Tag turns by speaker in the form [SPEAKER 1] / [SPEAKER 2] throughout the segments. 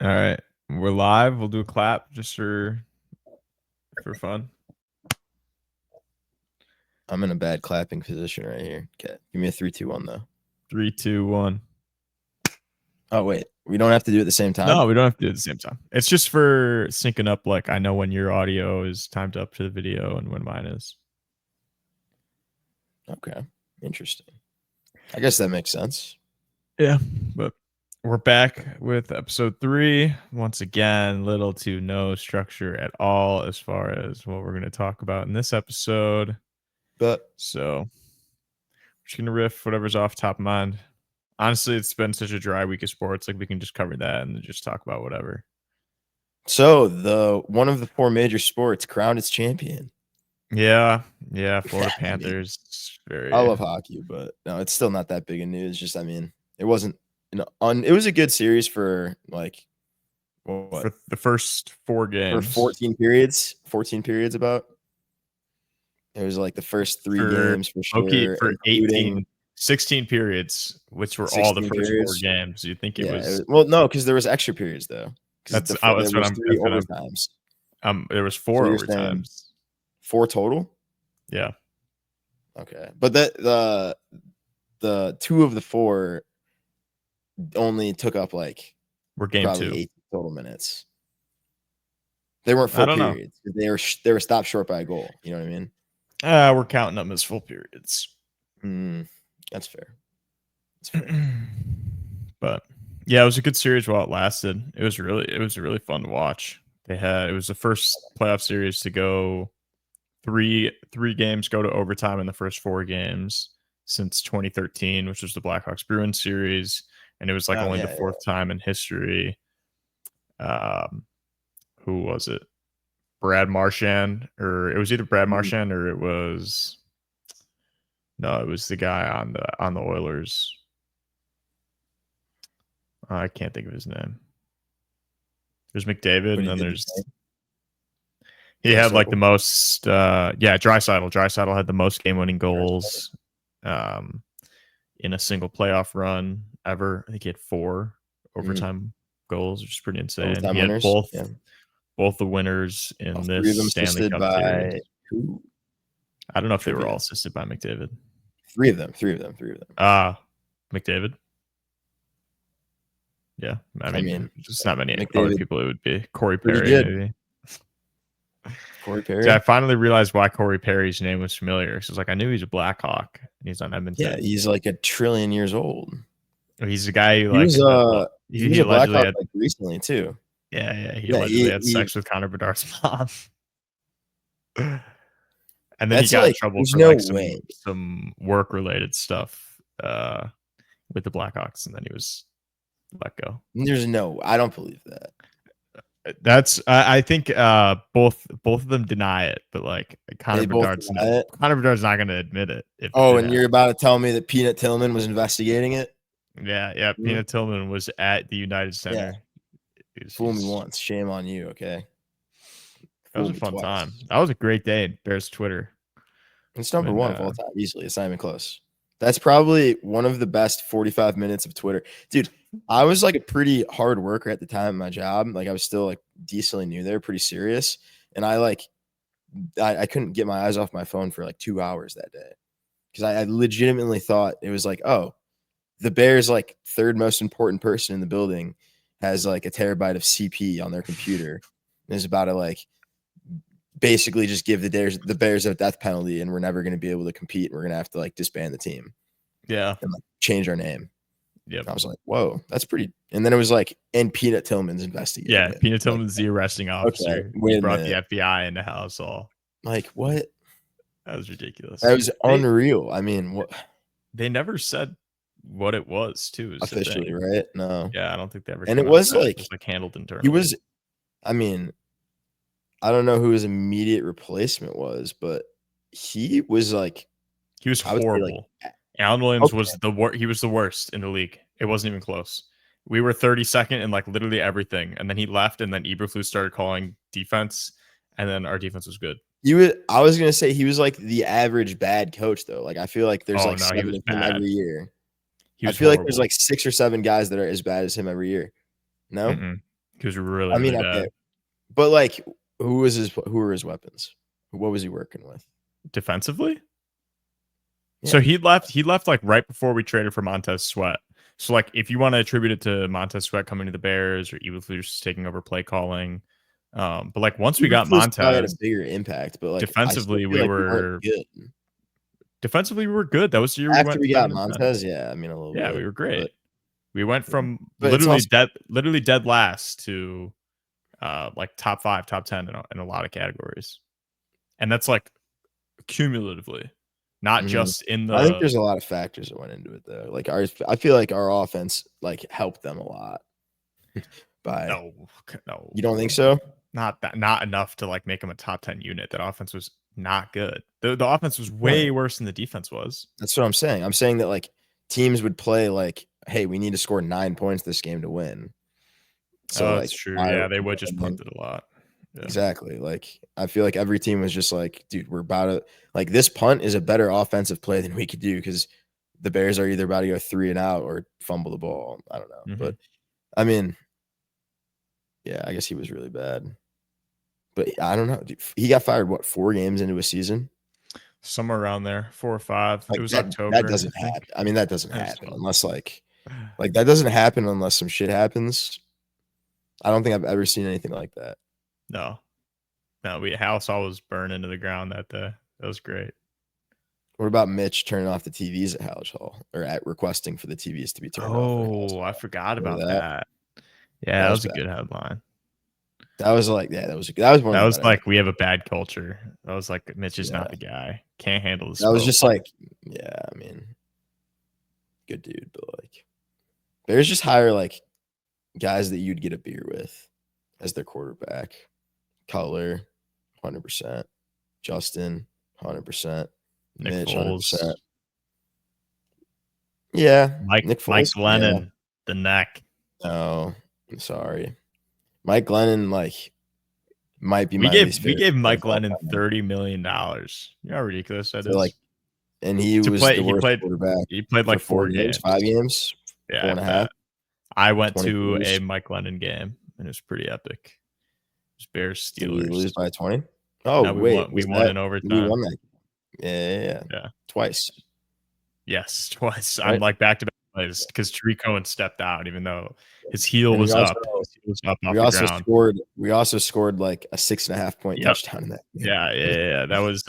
[SPEAKER 1] All right, we're live. We'll do a clap just for fun.
[SPEAKER 2] I'm in a bad clapping position right here. Okay, give me a 3, 2, 1 though.
[SPEAKER 1] 3, 2, 1.
[SPEAKER 2] Oh wait, we don't have to do it at the same time.
[SPEAKER 1] No, we don't have to do it at the same time. It's just for syncing up. Like I know when your audio is timed up to the video and when mine is.
[SPEAKER 2] Okay, interesting. I guess that makes sense.
[SPEAKER 1] Yeah, but we're back with episode 3. Once again, little to no structure at all as far as what we're going to talk about in this episode.
[SPEAKER 2] But
[SPEAKER 1] So, we're just going to riff whatever's off top of mind. Honestly, it's been such a dry week of sports. Like we can just cover that and just talk about whatever.
[SPEAKER 2] So the one of the 4 major sports crowned its champion.
[SPEAKER 1] Yeah, Florida Panthers. Very.
[SPEAKER 2] I love hockey, but no, it's still not that big of news. Just it wasn't it was a good series for like what
[SPEAKER 1] for the first 4 games.
[SPEAKER 2] For 14 periods. 14 periods about. It was like the first 3 games for sure.
[SPEAKER 1] Okay, for 16 periods, which were all the first periods. 4 games. You think it was?
[SPEAKER 2] Well, no, because there was extra periods though.
[SPEAKER 1] That's what I'm.
[SPEAKER 2] 3 overtimes.
[SPEAKER 1] There was 4 overtimes.
[SPEAKER 2] 4 total.
[SPEAKER 1] Yeah.
[SPEAKER 2] Okay, but the 2 of the 4 only took up like
[SPEAKER 1] we're game 2
[SPEAKER 2] 8 total minutes. They weren't full periods. They were stopped short by a goal. You know what I mean?
[SPEAKER 1] We're counting them as full periods.
[SPEAKER 2] That's fair.
[SPEAKER 1] But yeah, it was a good series while it lasted. It was really fun to watch. It was the first playoff series to go 3 games go to overtime in the first 4 games since 2013, which was the Blackhawks Bruins series, and it was like only the 4th time in history. Who was it? Brad Marchand, or it was either Brad Marchand or it was the guy on the Oilers. I can't think of his name. There's McDavid, and then there's he had like the most. Draisaitl. Draisaitl had the most game-winning goals in a single playoff run ever. I think he had 4 overtime goals, which is pretty insane.
[SPEAKER 2] Overtime
[SPEAKER 1] he had
[SPEAKER 2] winners.
[SPEAKER 1] both the winners in this Stanley Cup series.
[SPEAKER 2] Who?
[SPEAKER 1] I don't know if they were all assisted by McDavid.
[SPEAKER 2] 3 of them.
[SPEAKER 1] McDavid. Yeah, I mean, just not many other people. It would be Corey Perry. Maybe.
[SPEAKER 2] Corey Perry.
[SPEAKER 1] See, I finally realized why Corey Perry's name was familiar. So it's like I knew he's a Blackhawk and he's on Edmonton.
[SPEAKER 2] Yeah, he's like a trillion years old.
[SPEAKER 1] He's a guy who
[SPEAKER 2] he was a Blackhawk like recently too.
[SPEAKER 1] Yeah, he allegedly had sex with Connor Bedard's mom. And then he got in trouble for some work-related stuff with the Blackhawks, and then he was let go.
[SPEAKER 2] I don't believe that.
[SPEAKER 1] That's I think both of them deny it, but like Connor Bedard's not going to admit it.
[SPEAKER 2] And you're about to tell me that Peanut Tillman was investigating it?
[SPEAKER 1] Yeah. Peanut Tillman was at the United Center.
[SPEAKER 2] Yeah. Fool me once, shame on you. Okay.
[SPEAKER 1] That was a fun time. That was a great day in Bears Twitter.
[SPEAKER 2] It's number 1 of all time, easily. It's not even close. That's probably one of the best 45 minutes of Twitter. Dude, I was like a pretty hard worker at the time of my job. Like I was still like decently new there, pretty serious. And I couldn't get my eyes off my phone for like 2 hours that day. Because I legitimately thought it was like, oh, the Bears like 3rd most important person in the building has like a terabyte of CP on their computer and is about to like basically just give the Bears a death penalty, and we're never going to be able to compete. We're going to have to like disband the team.
[SPEAKER 1] Yeah.
[SPEAKER 2] And like change our name.
[SPEAKER 1] Yeah.
[SPEAKER 2] I was like, whoa, that's pretty. And then it was like, and Peanut Tillman's investigating.
[SPEAKER 1] Yeah. Peanut Tillman's the arresting officer. He brought the FBI into house all.
[SPEAKER 2] Like what?
[SPEAKER 1] That was ridiculous.
[SPEAKER 2] That was unreal. I mean, what?
[SPEAKER 1] They never said what it was too.
[SPEAKER 2] Officially, right? No.
[SPEAKER 1] Yeah, I don't think they ever.
[SPEAKER 2] And it was like
[SPEAKER 1] handled internally.
[SPEAKER 2] He was. I mean, I don't know who his immediate replacement was, but he was like,
[SPEAKER 1] he was horrible. Alan Williams was he was the worst in the league. It wasn't even close. We were 32nd in like literally everything, and then he left, and then Eberflus started calling defense, and then our defense was good.
[SPEAKER 2] I was gonna say he was like the average bad coach though. Like I feel like there's 7 of him every year. I feel like there's like 6 or 7 guys that are as bad as him every year. No,
[SPEAKER 1] He was really bad.
[SPEAKER 2] Okay. But like, who were his weapons? What was he working with
[SPEAKER 1] defensively?
[SPEAKER 2] Yeah.
[SPEAKER 1] So he left like right before we traded for Montez Sweat. So like, if you want to attribute it to Montez Sweat coming to the Bears or Eberflus taking over play calling, but like once we got Montez,
[SPEAKER 2] had a bigger impact. But like
[SPEAKER 1] defensively, we were
[SPEAKER 2] good.
[SPEAKER 1] Defensively, we were good. That was the year
[SPEAKER 2] After we got
[SPEAKER 1] 7-10.
[SPEAKER 2] Montez. Yeah, I mean a little bit.
[SPEAKER 1] Yeah, we were great.
[SPEAKER 2] But,
[SPEAKER 1] we went from
[SPEAKER 2] but
[SPEAKER 1] literally dead last to like top 5, top 10 in a lot of categories, and that's like cumulatively, not just in the.
[SPEAKER 2] I think there's a lot of factors that went into it though. Like I feel like our offense like helped them a lot.
[SPEAKER 1] No,
[SPEAKER 2] you don't think so?
[SPEAKER 1] Not enough to like make them a top 10 unit. That offense was not good. The offense was way worse than the defense was.
[SPEAKER 2] That's what I'm saying. I'm saying that like teams would play like, hey, we need to score 9 points this game to win.
[SPEAKER 1] So that's true. Yeah, they would just punt it a lot. Yeah.
[SPEAKER 2] Exactly. Like I feel like every team was just like, dude, we're about to like this punt is a better offensive play than we could do because the Bears are either about to go 3 and out or fumble the ball. I don't know. But I mean, yeah, I guess he was really bad. But I don't know. Dude, he got fired, 4 games into a season?
[SPEAKER 1] Somewhere around there, 4 or 5.
[SPEAKER 2] Like
[SPEAKER 1] it was
[SPEAKER 2] October. That doesn't happen. I mean, that doesn't happen unless like that doesn't happen unless some shit happens. I don't think I've ever seen anything like that.
[SPEAKER 1] No, house always burned into the ground that day. That was great.
[SPEAKER 2] What about Mitch turning off the TVs at Howard Hall or at requesting for the TVs to be turned off?
[SPEAKER 1] Oh, I forgot about that. Yeah, that was a good headline.
[SPEAKER 2] That was like, yeah, that was one.
[SPEAKER 1] That was like, we have a bad culture. That was like, Mitch is not the guy. Can't handle this.
[SPEAKER 2] That was just like, yeah, I mean, good dude, but like, Bears just hire like guys that you'd get a beer with as their quarterback. Cutler, 100%. Justin, 100%. Mitch, 100%. Yeah,
[SPEAKER 1] Mike Glennon, the neck.
[SPEAKER 2] No, I'm sorry. Mike Glennon, like, might be
[SPEAKER 1] we gave Mike Glennon $30 million. You know how ridiculous that is.
[SPEAKER 2] Like, and he was the worst quarterback.
[SPEAKER 1] He played like 4 games,
[SPEAKER 2] 5 games, 4.5.
[SPEAKER 1] I went to a Mike Glennon game, and it was pretty epic. It was Bears Steelers.
[SPEAKER 2] Did we lose by 20? Oh,
[SPEAKER 1] no, we won in overtime.
[SPEAKER 2] We won that. Yeah. Twice.
[SPEAKER 1] Yes, twice. Right? I'm like back-to-back plays because Tariq Cohen stepped out, even though his heel was up.
[SPEAKER 2] We also scored like a 6.5 point touchdown in that game.
[SPEAKER 1] Yeah. That was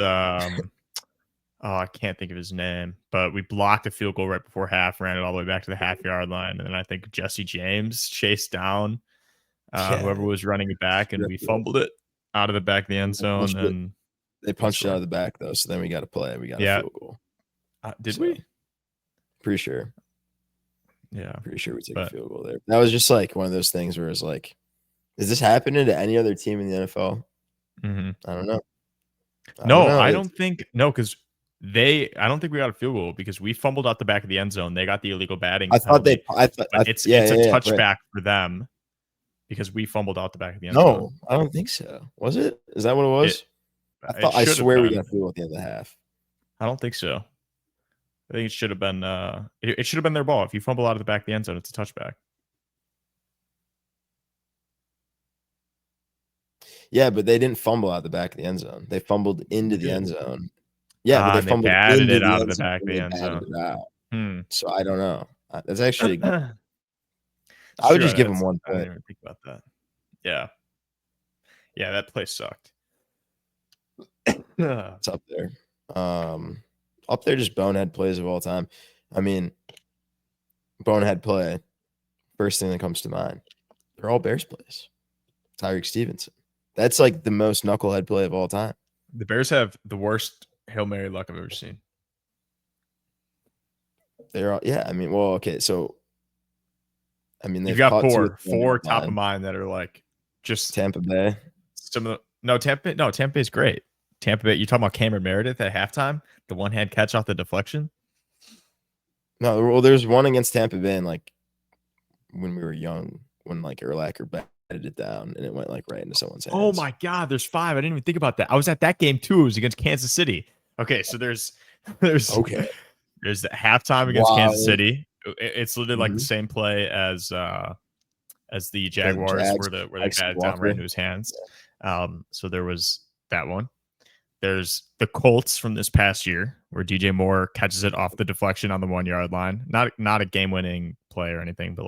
[SPEAKER 1] I can't think of his name, but we blocked a field goal right before half, ran it all the way back to the half-yard line, and then I think Jesse James chased down whoever was running it back, and we fumbled it out of the back of the end zone. And
[SPEAKER 2] they punched it out of the back though, so then we got to play. We got a field goal.
[SPEAKER 1] Did we?
[SPEAKER 2] Pretty sure.
[SPEAKER 1] Yeah,
[SPEAKER 2] pretty sure we took a field goal there. That was just like one of those things where it's like, is this happening to any other team in the NFL? I don't know.
[SPEAKER 1] I don't think because I don't think we got a field goal because we fumbled out the back of the end zone. They got the illegal batting.
[SPEAKER 2] I thought
[SPEAKER 1] it's a touchback for them because we fumbled out the back of the end zone.
[SPEAKER 2] No, I don't think so. Was it? Is that what it was? I swear we got a field goal at the end of the half.
[SPEAKER 1] I don't think so. I think it should have been it should have been their ball. If you fumble out of the back of the end zone, it's a touchback.
[SPEAKER 2] Yeah, but they didn't fumble out the back of the end zone. They fumbled into the end zone. Yeah, but they fumbled into it out of the back of the end zone. So I don't know. That's actually I would just give them 1 point.
[SPEAKER 1] I didn't even think about that. Yeah, that play sucked.
[SPEAKER 2] It's up there. Up there, just bonehead plays of all time. I mean, bonehead play, first thing that comes to mind. They're all Bears plays. Tyreek Stevenson. That's like the most knucklehead play of all time.
[SPEAKER 1] The Bears have the worst Hail Mary luck I've ever seen.
[SPEAKER 2] They're all, I mean, well, okay, so I mean, they've
[SPEAKER 1] you've got four top of mind that are like just
[SPEAKER 2] Tampa Bay.
[SPEAKER 1] Tampa Bay is great. Tampa Bay, you talking about Cameron Meredith at halftime? The one-hand catch off the deflection?
[SPEAKER 2] No, well, there's one against Tampa Bay and like when we were young, when like Urlacher batted it down and it went like right into someone's hands.
[SPEAKER 1] Oh my God, there's 5. I didn't even think about that. I was at that game too. It was against Kansas City. Okay, so there's the halftime against Kansas City. It's literally like the same play as as the Jaguars were they batted down right into his hands.
[SPEAKER 2] Yeah.
[SPEAKER 1] So there was that one. There's the Colts from this past year where DJ Moore catches it off the deflection on the 1 yard line. Not a game winning play or anything, but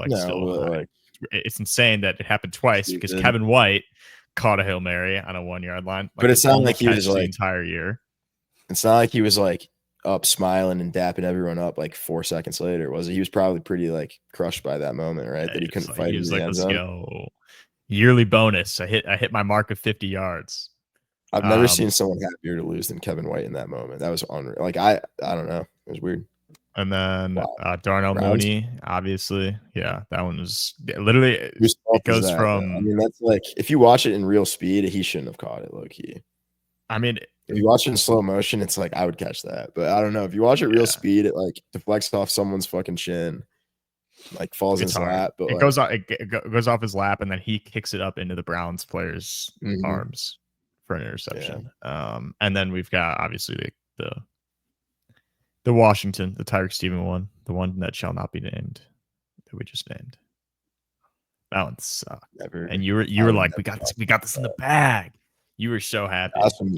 [SPEAKER 1] it's insane that it happened twice because Kevin White caught a Hail Mary on a 1 yard line.
[SPEAKER 2] But it sounded like he was
[SPEAKER 1] the entire year.
[SPEAKER 2] It's not like he was like up smiling and dapping everyone up like 4 seconds later, was it? He was probably pretty like crushed by that moment, right? That he couldn't fight.
[SPEAKER 1] He was like, let's go. Yearly bonus. I hit my mark of 50 yards.
[SPEAKER 2] I've never seen someone happier to lose than Kevin White in that moment. That was unreal. Like I don't know. It was weird.
[SPEAKER 1] And then Darnell Mooney, obviously. Yeah, that one was literally it goes from.
[SPEAKER 2] I mean, that's like if you watch it in real speed, he shouldn't have caught it low key.
[SPEAKER 1] I mean,
[SPEAKER 2] if you watch it in slow motion, it's like I would catch that. But I don't know. If you watch it real speed, it like deflects off someone's fucking chin, like falls in his lap. But
[SPEAKER 1] it goes off his lap, and then he kicks it up into the Browns player's arms for an interception. Yeah. And then we've got obviously the Washington, the Tyreek Steven one, the one that shall not be named, that we just named. That one sucked. And you were like, we got this in the bag. You were so happy.
[SPEAKER 2] Awesome.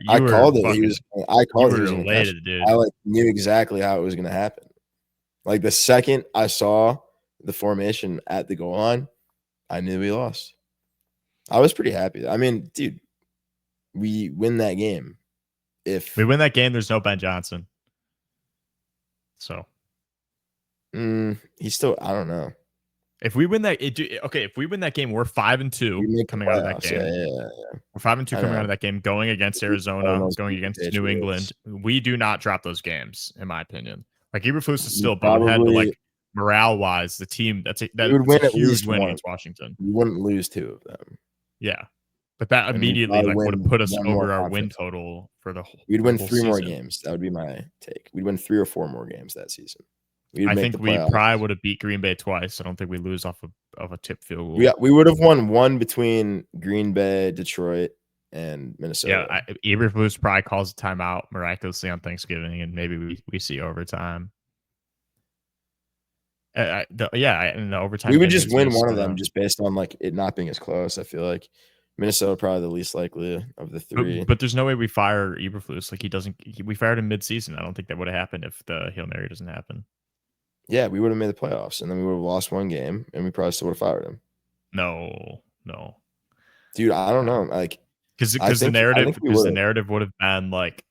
[SPEAKER 2] I called it. I called it.
[SPEAKER 1] Elated, dude.
[SPEAKER 2] I knew exactly how it was going to happen. Like the second I saw the formation at the goal line, I knew we lost. I was pretty happy. I mean, dude, we win that game. If
[SPEAKER 1] we win that game, there's no Ben Johnson. So,
[SPEAKER 2] he's still. I don't know.
[SPEAKER 1] If we win that, if we win that game, we're 5-2 coming out of that game.
[SPEAKER 2] Yeah.
[SPEAKER 1] We're 5-2 coming out of that game, going against Arizona, going against New England. We do not drop those games, in my opinion. Like Eberflus is still bonehead, but like morale-wise, the team that's a huge win against Washington.
[SPEAKER 2] You wouldn't lose 2 of them.
[SPEAKER 1] Yeah, but that immediately would have put us over our win total for the whole.
[SPEAKER 2] We'd win 3 more games. That would be my take. We'd win 3 or 4 more games that season.
[SPEAKER 1] I think we probably would have beat Green Bay twice. I don't think we lose off of a tip field goal.
[SPEAKER 2] We would have won 1 between Green Bay, Detroit, and Minnesota.
[SPEAKER 1] Yeah, Eberflus probably calls a timeout miraculously on Thanksgiving, and maybe we see overtime. In the overtime,
[SPEAKER 2] we would just win one of them just based on like it not being as close. I feel like Minnesota probably the least likely of the 3.
[SPEAKER 1] But there's no way we fire Eberflus. Like we fired him mid-season. I don't think that would have happened if the Hail Mary doesn't happen.
[SPEAKER 2] Yeah, we would have made the playoffs, and then we would have lost 1 game, and we probably still would have fired him.
[SPEAKER 1] No,
[SPEAKER 2] dude, I don't know. Like,
[SPEAKER 1] because the narrative would have been like,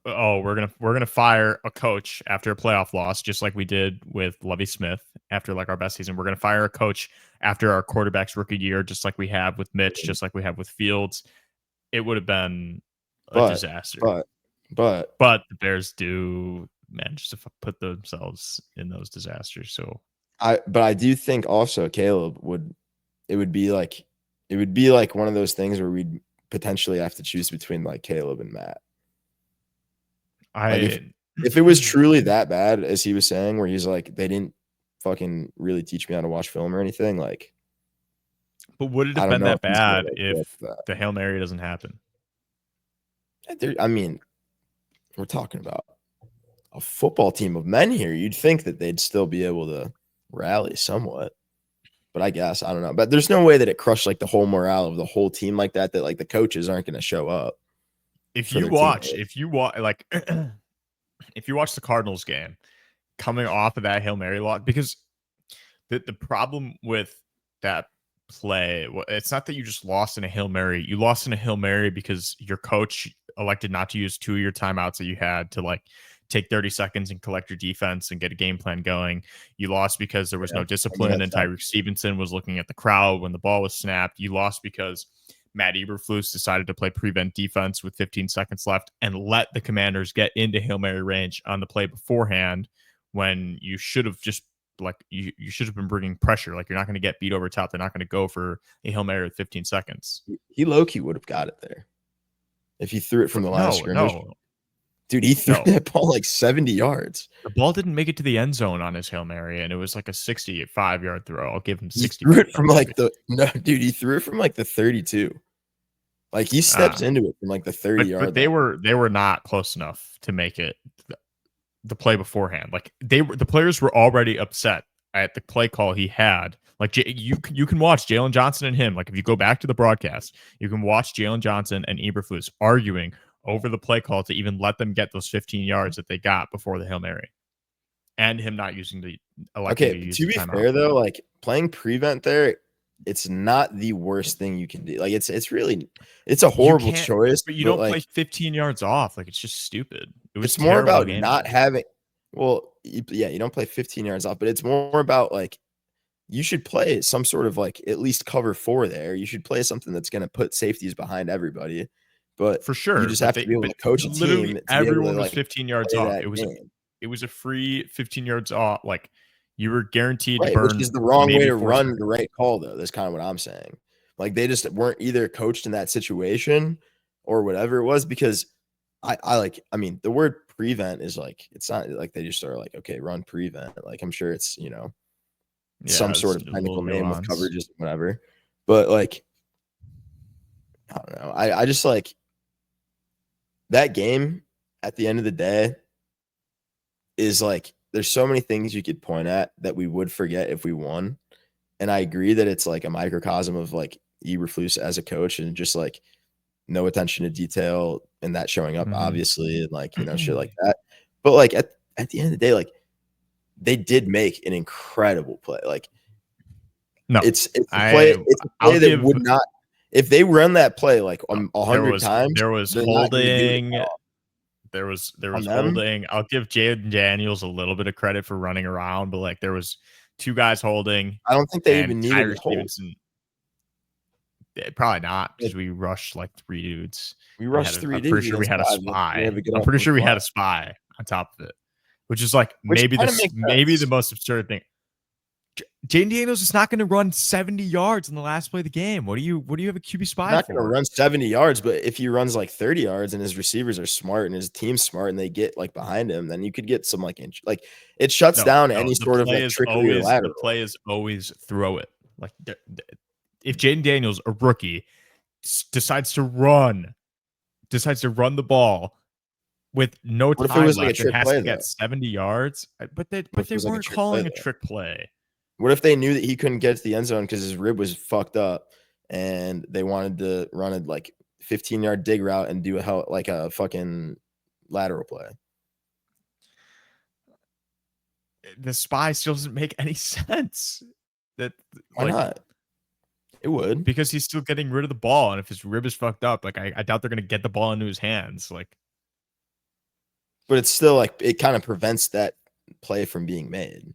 [SPEAKER 1] oh, we're gonna fire a coach after a playoff loss, just like we did with Lovie Smith after like our best season. We're gonna fire a coach after our quarterback's rookie year, just like we have with Mitch, just like we have with Fields. It would have been a disaster.
[SPEAKER 2] But
[SPEAKER 1] the Bears do manage to put themselves in those disasters. So
[SPEAKER 2] I do think also Caleb it would be like one of those things where we'd potentially have to choose between like Caleb and Matt. If it was truly that bad as he was saying, where he's like, they didn't fucking really teach me how to watch film or anything, like.
[SPEAKER 1] But would it have been that bad if the Hail Mary doesn't happen?
[SPEAKER 2] I mean, we're talking about a football team of men here. You'd think that they'd still be able to rally somewhat, but I guess I don't know. But there's no way that it crushed like the whole morale of the whole team like that. That like the coaches aren't going to show up.
[SPEAKER 1] If you watch the Cardinals game coming off of that Hail Mary lot, because the problem with that play, it's not that you just lost in a Hail Mary. You lost in a Hail Mary because your coach elected not to use 2 of your timeouts that you had to like take 30 seconds and collect your defense and get a game plan going. You lost because there was no discipline and Tyreek Stevenson was looking at the crowd when the ball was snapped. You lost because Matt Eberflus decided to play prevent defense with 15 seconds left and let the Commanders get into Hail Mary range on the play beforehand when you should have just you should have been bringing pressure. Like you're not going to get beat over top. They're not going to go for a Hail Mary with 15 seconds.
[SPEAKER 2] He low-key would have got it there if he threw it from the line of scrimmage.
[SPEAKER 1] No.
[SPEAKER 2] Dude, he threw that ball like 70 yards.
[SPEAKER 1] The ball didn't make it to the end zone on his Hail Mary, and it was like a 65-yard throw. I'll give him 60.
[SPEAKER 2] He threw it from he threw it from like the 32. Like he steps into it from like the 30-yard.
[SPEAKER 1] But they were not close enough to make it the play beforehand. Like the players were already upset at the play call he had Like you can watch Jalen Johnson and him. Like if you go back to the broadcast, you can watch Jalen Johnson and Eberflus arguing over the play call to even let them get those 15 yards that they got before the Hail Mary, and him not using the electing to use
[SPEAKER 2] to
[SPEAKER 1] the
[SPEAKER 2] be
[SPEAKER 1] timeout.
[SPEAKER 2] fair though, like playing prevent there, it's not the worst thing you can do. Like it's a horrible choice,
[SPEAKER 1] but you don't
[SPEAKER 2] like,
[SPEAKER 1] play 15 yards off. Like it's just stupid. It was
[SPEAKER 2] it's more about
[SPEAKER 1] game
[SPEAKER 2] not
[SPEAKER 1] plan.
[SPEAKER 2] having. Well, yeah, you don't play 15 yards off, but it's more about like you should play some sort of like at least cover 4 there. You should play something that's going to put safeties behind everybody. But
[SPEAKER 1] for sure,
[SPEAKER 2] you just have to be able to coach a
[SPEAKER 1] literally
[SPEAKER 2] team.
[SPEAKER 1] everyone was
[SPEAKER 2] like
[SPEAKER 1] 15 yards off. It was a free 15 yards off. Like you were guaranteed to burn.
[SPEAKER 2] Which is the wrong way to run the right call, though. That's kind of what I'm saying. Like they just weren't either coached in that situation or whatever it was. Because I mean, the word prevent is like, it's not like they just are like, okay, run prevent. Like I'm sure it's, some sort of technical name with coverages, whatever. But like, I don't know. I just like that game at the end of the day is like, there's so many things you could point at that we would forget if we won. And I agree that it's like a microcosm of like Eberflus as a coach and just like no attention to detail and that showing up, obviously, and like, shit like that. But like at the end of the day, like they did make an incredible play. Like,
[SPEAKER 1] no,
[SPEAKER 2] it's a play that would not, if they run that play like 100 times,
[SPEAKER 1] there was holding. There was holding. I'll give Jaden Daniels a little bit of credit for running around, but like there was 2 guys holding.
[SPEAKER 2] I don't think they even needed to hold.
[SPEAKER 1] Stevenson, probably not, because we rushed like 3 dudes.
[SPEAKER 2] We rushed 3 dudes.
[SPEAKER 1] I'm pretty sure we had a spy. I'm pretty sure we had a spy on top of it, which is like maybe the most absurd thing. Jaden Daniels is not going to run 70 yards in the last play of the game. What do you have a QB spy for?
[SPEAKER 2] Not going to run 70 yards, but if he runs like 30 yards and his receivers are smart and his team's smart and they get like behind him, then you could get some like it shuts down any sort of like trickery or lateral.
[SPEAKER 1] The play is always throw it. Like if Jaden Daniels, a rookie, decides to run the ball with no time left and has to get 70 yards, but they weren't calling a trick play.
[SPEAKER 2] What if they knew that he couldn't get to the end zone because his rib was fucked up and they wanted to run a like 15-yard dig route and do a fucking lateral play?
[SPEAKER 1] The spy still doesn't make any sense.
[SPEAKER 2] Why not? It would,
[SPEAKER 1] because he's still getting rid of the ball, and if his rib is fucked up, like I doubt they're gonna get the ball into his hands. Like,
[SPEAKER 2] but it's still like it kind of prevents that play from being made.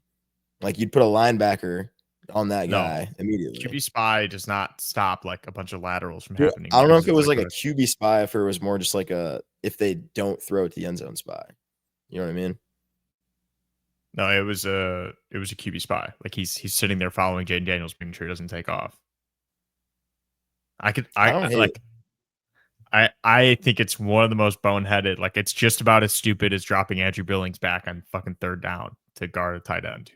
[SPEAKER 2] Like you'd put a linebacker on that guy immediately.
[SPEAKER 1] QB spy does not stop like a bunch of laterals from happening.
[SPEAKER 2] I don't know if it was like a QB spy, if it was more just like if they don't throw it to the end zone spy. You know what I mean?
[SPEAKER 1] No, it was a QB spy. Like he's sitting there following Jaden Daniels, making sure he doesn't take off. I think it's one of the most boneheaded. Like it's just about as stupid as dropping Andrew Billings back on fucking 3rd down to guard a tight end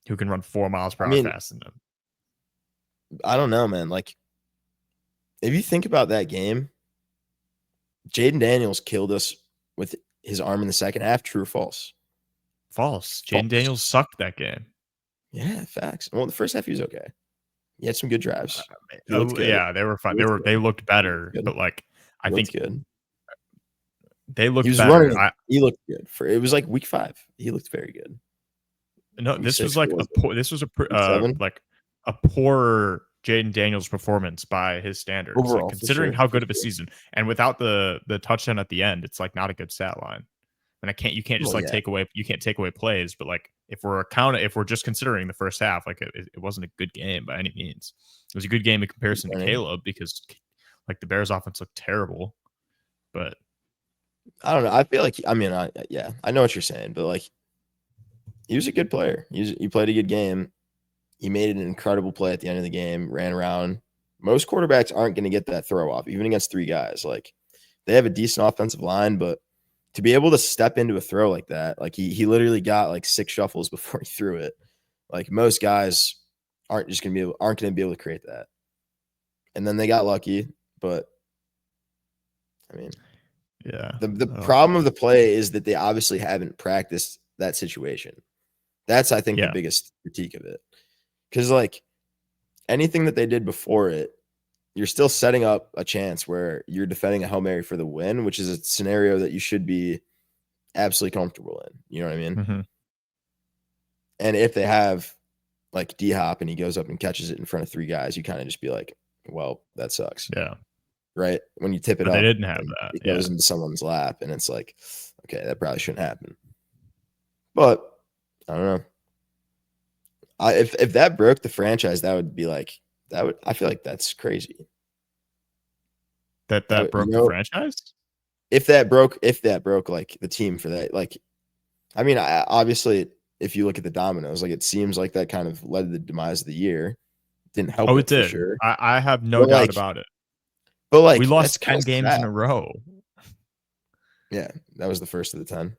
[SPEAKER 1] who can run 4 miles per hour faster than him.
[SPEAKER 2] I don't know, man. Like if you think about that game, Jaden Daniels killed us with his arm in the second half. True or false?
[SPEAKER 1] False. Jaden Daniels sucked that game.
[SPEAKER 2] Yeah, facts. Well, the first half he was okay. He had some good drives.
[SPEAKER 1] Yeah, they were fun. They looked better, but like I think
[SPEAKER 2] good.
[SPEAKER 1] They looked
[SPEAKER 2] better.
[SPEAKER 1] Running,
[SPEAKER 2] he looked good. It was like week 5. He looked very good.
[SPEAKER 1] No, this was like a poor Jaden Daniels performance by his standards.
[SPEAKER 2] Overall,
[SPEAKER 1] like, considering how good of a season, and without the touchdown at the end, it's like not a good stat line. And you can't just take away plays, but like if we're just considering the first half, like it wasn't a good game by any means. It was a good game in comparison to Caleb because like the Bears offense looked terrible, but
[SPEAKER 2] I don't know. I feel like I know what you're saying, but like he was a good player. He played a good game. He made an incredible play at the end of the game, ran around. Most quarterbacks aren't going to get that throw off, even against 3 guys. Like they have a decent offensive line, but to be able to step into a throw like that, like he literally got like 6 shuffles before he threw it. Like most guys aren't going to be able to create that. And then they got lucky, but I mean,
[SPEAKER 1] yeah.
[SPEAKER 2] The problem of the play is that they obviously haven't practiced that situation. That's, I think, the biggest critique of it. Because like anything that they did before it, you're still setting up a chance where you're defending a Hail Mary for the win, which is a scenario that you should be absolutely comfortable in. You know what I mean?
[SPEAKER 1] Mm-hmm.
[SPEAKER 2] And if they have like D-Hop and he goes up and catches it in front of 3 guys, you kind of just be like, well, that sucks.
[SPEAKER 1] Yeah.
[SPEAKER 2] Right? When you tip it
[SPEAKER 1] But
[SPEAKER 2] up,
[SPEAKER 1] they didn't have that.
[SPEAKER 2] It goes into someone's lap, and it's like, okay, that probably shouldn't happen. But I don't know. If that broke the franchise, that would be like that would. I feel like that's crazy.
[SPEAKER 1] That broke the franchise.
[SPEAKER 2] If that broke like the team for that, like, I mean, obviously, if you look at the dominoes, like it seems like that kind of led to the demise of the year. Didn't help.
[SPEAKER 1] Oh, it did.
[SPEAKER 2] For sure.
[SPEAKER 1] I have no doubt about it.
[SPEAKER 2] But like
[SPEAKER 1] we lost 10 games in a row.
[SPEAKER 2] Yeah, that was the first of the 10.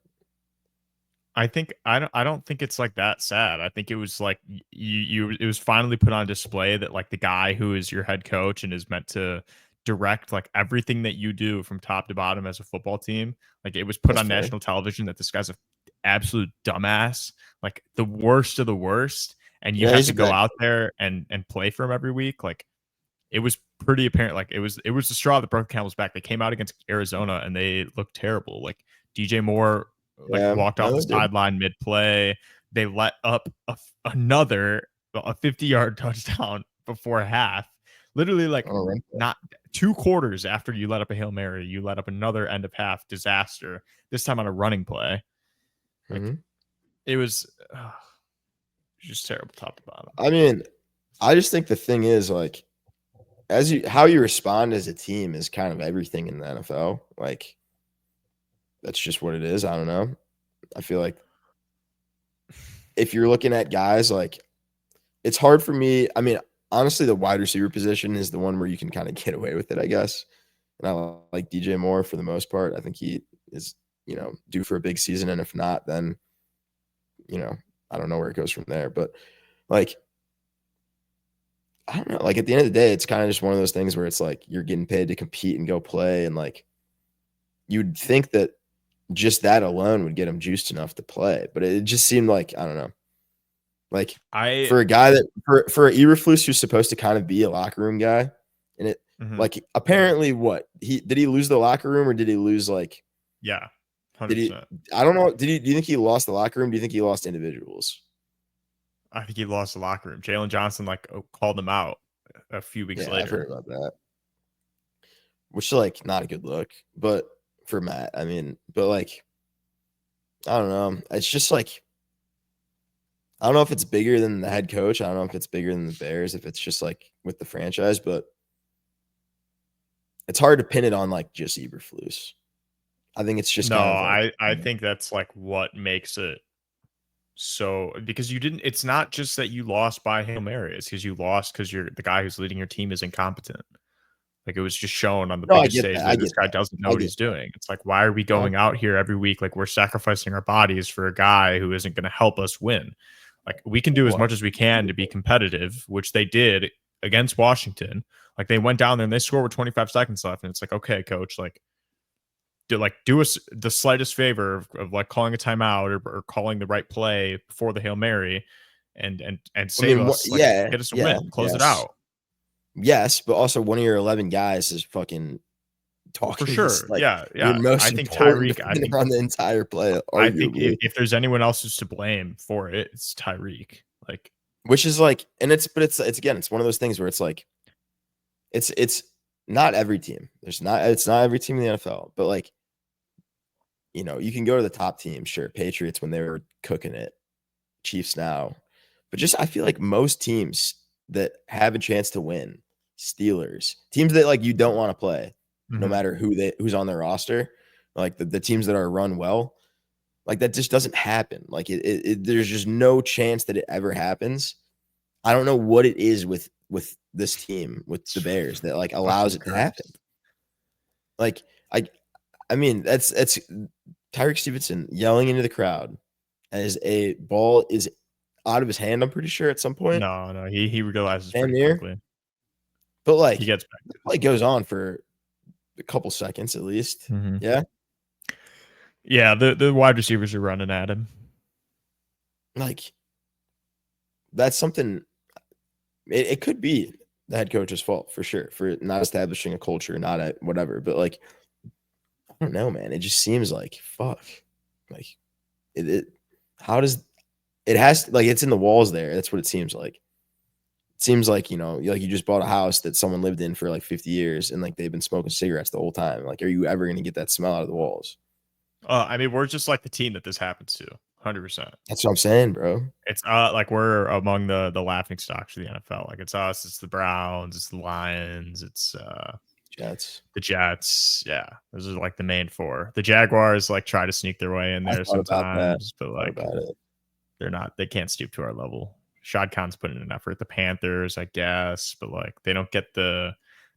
[SPEAKER 1] I don't think it's like that sad. I think it was like it was finally put on display that like the guy who is your head coach and is meant to direct like everything that you do from top to bottom as a football team, like it was put on national television that this guy's an absolute dumbass, like the worst of the worst, and you have to go out there and play for him every week. Like it was pretty apparent. Like it was the straw that broke the camel's back. They came out against Arizona and they looked terrible. Like DJ Moore walked off the sideline mid play. They let up another 50-yard touchdown before half. Literally, like not 2 quarters after you let up a Hail Mary, you let up another end of half disaster. This time on a running play. Like it was just terrible top to bottom.
[SPEAKER 2] I mean, I just think the thing is like, how you respond as a team is kind of everything in the NFL. Like, that's just what it is. I don't know. I feel like if you're looking at guys, like, it's hard for me. I mean, honestly, the wide receiver position is the one where you can kind of get away with it, I guess. And I like DJ Moore for the most part. I think he is, due for a big season. And if not, then, I don't know where it goes from there. But like, I don't know. Like at the end of the day, it's kind of just one of those things where it's like you're getting paid to compete and go play. And like, you'd think that just that alone would get him juiced enough to play. But it just seemed like, I don't know. Like for a guy that for Eberflus who's supposed to kind of be a locker room guy, and it like apparently did he lose the locker room or did he lose like
[SPEAKER 1] 100%.
[SPEAKER 2] I don't know. Do you think he lost the locker room? Do you think he lost individuals?
[SPEAKER 1] I think he lost the locker room. Jalen Johnson called him out a few weeks later.
[SPEAKER 2] I've heard about that. Which like not a good look, but for Matt, I mean, but like I don't know. It's just like I don't know if it's bigger than the head coach. I don't know if it's bigger than the Bears, if it's just like with the franchise, but it's hard to pin it on like just Eberflus. I think it's just
[SPEAKER 1] I think that's like what makes it so, because it's not just that you lost by Hail Mary, it's because you lost because the guy who's leading your team is incompetent. Like it was just shown on the biggest stage that this guy doesn't know what he's doing. It's like, why are we going out here every week? Like we're sacrificing our bodies for a guy who isn't going to help us win. Like we can do as much as we can to be competitive, which they did against Washington. Like they went down there and they scored with 25 seconds left. And it's like, okay, coach, do us the slightest favor of like calling a timeout or calling the right play before the Hail Mary and save us. Like, get us a win, close it out.
[SPEAKER 2] Yes, but also one of your 11 guys is fucking talking.
[SPEAKER 1] For sure.
[SPEAKER 2] Like,
[SPEAKER 1] yeah.
[SPEAKER 2] I think Tyreek. I think on the entire play.
[SPEAKER 1] I think if there's anyone else who's to blame for it, it's Tyreek. Like,
[SPEAKER 2] which is like, and it's again, it's one of those things where it's like, it's not every team. It's not every team in the NFL, but like, you can go to the top team, sure. Patriots when they were cooking it, Chiefs now, but just I feel like most teams that have a chance to win, Steelers, teams that like you don't want to play, no matter who's on their roster, like the teams that are run well, like that just doesn't happen. Like there's just no chance that it ever happens. I don't know what it is with this team, with the Bears, that like allows it to happen. Like I mean, that's Tyreek Stevenson yelling into the crowd as a ball is out of his hand. I'm pretty sure at some point.
[SPEAKER 1] No, he realizes pretty quickly.
[SPEAKER 2] But like
[SPEAKER 1] he gets back.
[SPEAKER 2] It goes on for a couple seconds at least. Yeah.
[SPEAKER 1] Yeah, the wide receivers are running at him.
[SPEAKER 2] Like that's something it could be the head coach's fault for sure for not establishing a culture, not at whatever. But like, I don't know, man. It just seems like fuck. Like it how does it has like it's in the walls there. That's what it seems like. It seems like, like you just bought a house that someone lived in for like 50 years and like they've been smoking cigarettes the whole time. Like, are you ever going to get that smell out of the walls?
[SPEAKER 1] I mean, we're just like the team that this happens to, 100%.
[SPEAKER 2] That's what I'm saying, bro.
[SPEAKER 1] It's like we're among the laughing stocks of the NFL. Like it's us, it's the Browns, it's the Lions, it's
[SPEAKER 2] Jets.
[SPEAKER 1] the Jets. Yeah, those are like the main four. The Jaguars like try to sneak their way in there sometimes, but like they're not. They can't stoop to our level. Shad Khan's putting in an effort. The Panthers, I guess, but like they don't get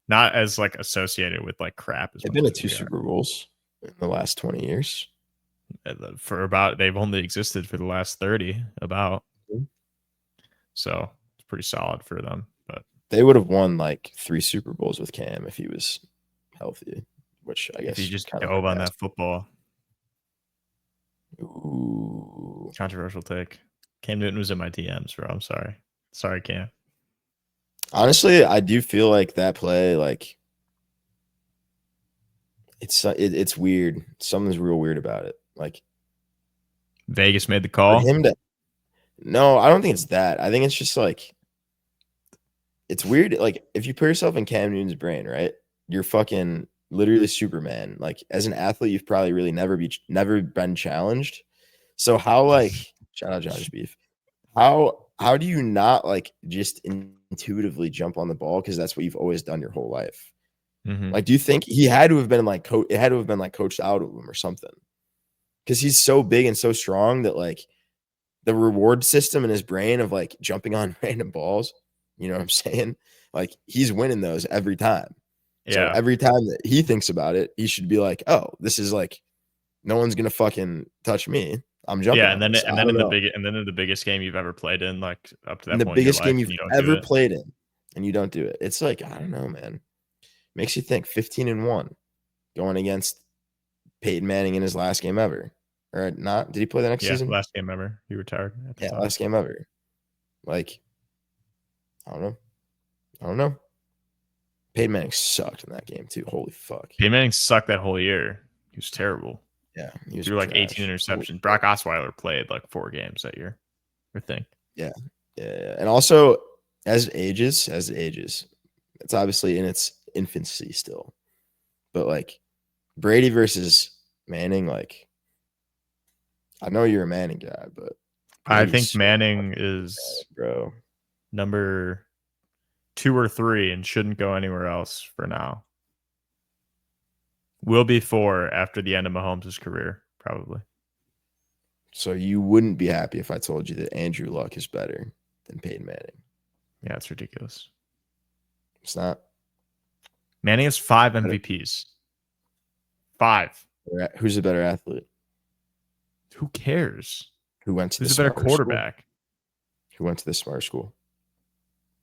[SPEAKER 1] not as like associated with like crap.
[SPEAKER 2] They've been to 2 Super Bowls in the last 20 years.
[SPEAKER 1] They've only existed for the last 30 about. So it's pretty solid for them. But
[SPEAKER 2] they would have won like 3 Super Bowls with Cam if he was healthy, which I guess
[SPEAKER 1] if you just dove on that football.
[SPEAKER 2] Ooh.
[SPEAKER 1] Controversial take. Cam Newton was in my DMs, bro. I'm sorry. Sorry, Cam.
[SPEAKER 2] Honestly, I do feel like that play, like it's weird. Something's real weird about it. Like
[SPEAKER 1] Vegas made the call.
[SPEAKER 2] No, I don't think it's that. I think it's just like it's weird. Like if you put yourself in Cam Newton's brain, right? You're fucking literally Superman. Like as an athlete, you've probably really never been challenged. So how like shout out Josh Beef. How do you not like just intuitively jump on the ball because that's what you've always done your whole life?
[SPEAKER 1] Mm-hmm.
[SPEAKER 2] Like, do you think he had to have been like it had to have been like coached out of him or something? Because he's so big and so strong that like the reward system in his brain of like jumping on random balls, you know what I'm saying? Like he's winning those every time. Yeah. So every time that he thinks about it, he should be like, oh, this is like no one's gonna fucking touch me. I'm jumping.
[SPEAKER 1] Yeah, and then in the biggest game you've ever played in, like up to that
[SPEAKER 2] in the
[SPEAKER 1] point,
[SPEAKER 2] biggest game
[SPEAKER 1] you've
[SPEAKER 2] ever played in, and you don't do it. It's like I don't know, man. Makes you think. 15-1, going against Peyton Manning in his last game ever, or not? Did he play the next season?
[SPEAKER 1] Last game ever. He retired.
[SPEAKER 2] Last game ever. Like, I don't know. Peyton Manning sucked in that game too. Holy fuck.
[SPEAKER 1] Peyton Manning sucked that whole year. He was terrible.
[SPEAKER 2] Yeah, he was
[SPEAKER 1] threw like 18 interceptions. Brock Osweiler played like 4 games that year, I think.
[SPEAKER 2] Yeah. And also, as it ages, it's obviously in its infancy still. But like Brady versus Manning, like I know you're a Manning guy, but
[SPEAKER 1] I think Manning is
[SPEAKER 2] bro
[SPEAKER 1] number 2 or 3 and shouldn't go anywhere else for now. Will be 4 after the end of Mahomes' career, probably.
[SPEAKER 2] So you wouldn't be happy if I told you that Andrew Luck is better than Peyton Manning.
[SPEAKER 1] Yeah, it's ridiculous.
[SPEAKER 2] It's not.
[SPEAKER 1] Manning has 5 MVPs. 5.
[SPEAKER 2] Who's a better athlete?
[SPEAKER 1] Who cares?
[SPEAKER 2] Who went to
[SPEAKER 1] Who's a better quarterback?
[SPEAKER 2] School? Who went to the smart school?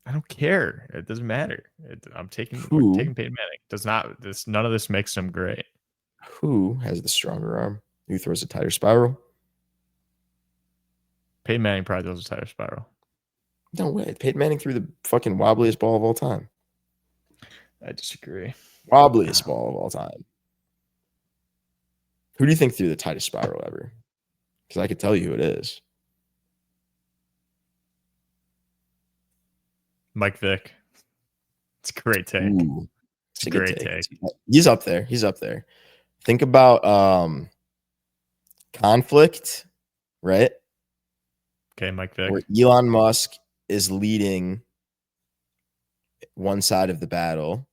[SPEAKER 1] I don't care. It doesn't matter. I'm taking Peyton Manning. None of this makes him great.
[SPEAKER 2] Who has the stronger arm? Who throws a tighter spiral?
[SPEAKER 1] Peyton Manning probably throws a tighter spiral.
[SPEAKER 2] No way. Peyton Manning threw the fucking wobbliest ball of all time.
[SPEAKER 1] I disagree.
[SPEAKER 2] Wobbliest ball of all time. Who do you think threw the tightest spiral ever? Because I could tell you who it is.
[SPEAKER 1] Mike Vick. It's a great take.
[SPEAKER 2] Ooh,
[SPEAKER 1] it's a great take.
[SPEAKER 2] He's up there. Think about conflict, right?
[SPEAKER 1] Okay, Mike Vick.
[SPEAKER 2] Where Elon Musk is leading one side of the battle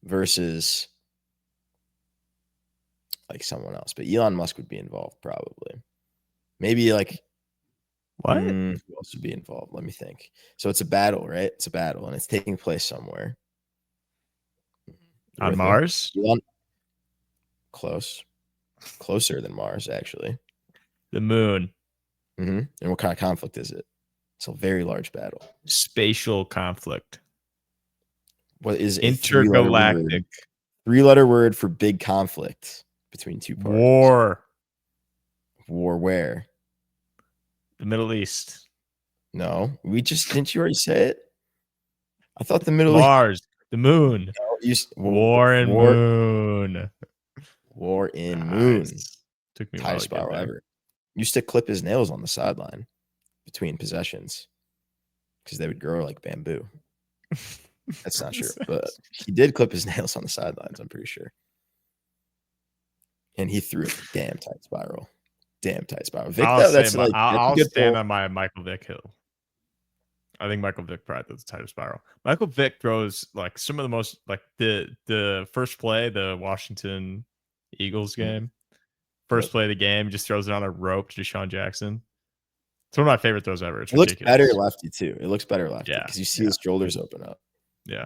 [SPEAKER 2] versus like someone else. But Elon Musk would be involved probably. Maybe like
[SPEAKER 1] what?
[SPEAKER 2] Who else would be involved? Let me think. So it's a battle, right? It's a battle, and it's taking place somewhere.
[SPEAKER 1] On Mars?
[SPEAKER 2] Closer than Mars, actually.
[SPEAKER 1] The moon.
[SPEAKER 2] Mm-hmm. And what kind of conflict is it? It's a very large battle.
[SPEAKER 1] Spatial conflict.
[SPEAKER 2] What is
[SPEAKER 1] intergalactic?
[SPEAKER 2] 3-letter word for big conflict between two parties. War where?
[SPEAKER 1] The Middle East.
[SPEAKER 2] No, didn't you already say it? I thought the Middle
[SPEAKER 1] Mars, the moon. War in Moon.
[SPEAKER 2] War in Moon.
[SPEAKER 1] Took me a
[SPEAKER 2] tightest
[SPEAKER 1] while to
[SPEAKER 2] spiral
[SPEAKER 1] get there.
[SPEAKER 2] ever. Used to clip his nails on the sideline between possessions because they would grow like bamboo. That's not true, but he did clip his nails on the sidelines, I'm pretty sure. And he threw a damn tight spiral. Damn tight spiral. Vic,
[SPEAKER 1] I'll
[SPEAKER 2] stand
[SPEAKER 1] on my Michael Vick hill. I think Michael Vick probably does the tightest spiral. Michael Vick throws like some of the most, like the first play, the Washington Eagles game. First play of the game, just throws it on a rope to Deshaun Jackson. It's one of my favorite throws ever. It's ridiculous.
[SPEAKER 2] Looks better lefty too. It looks better lefty because you see his shoulders open up.
[SPEAKER 1] Yeah.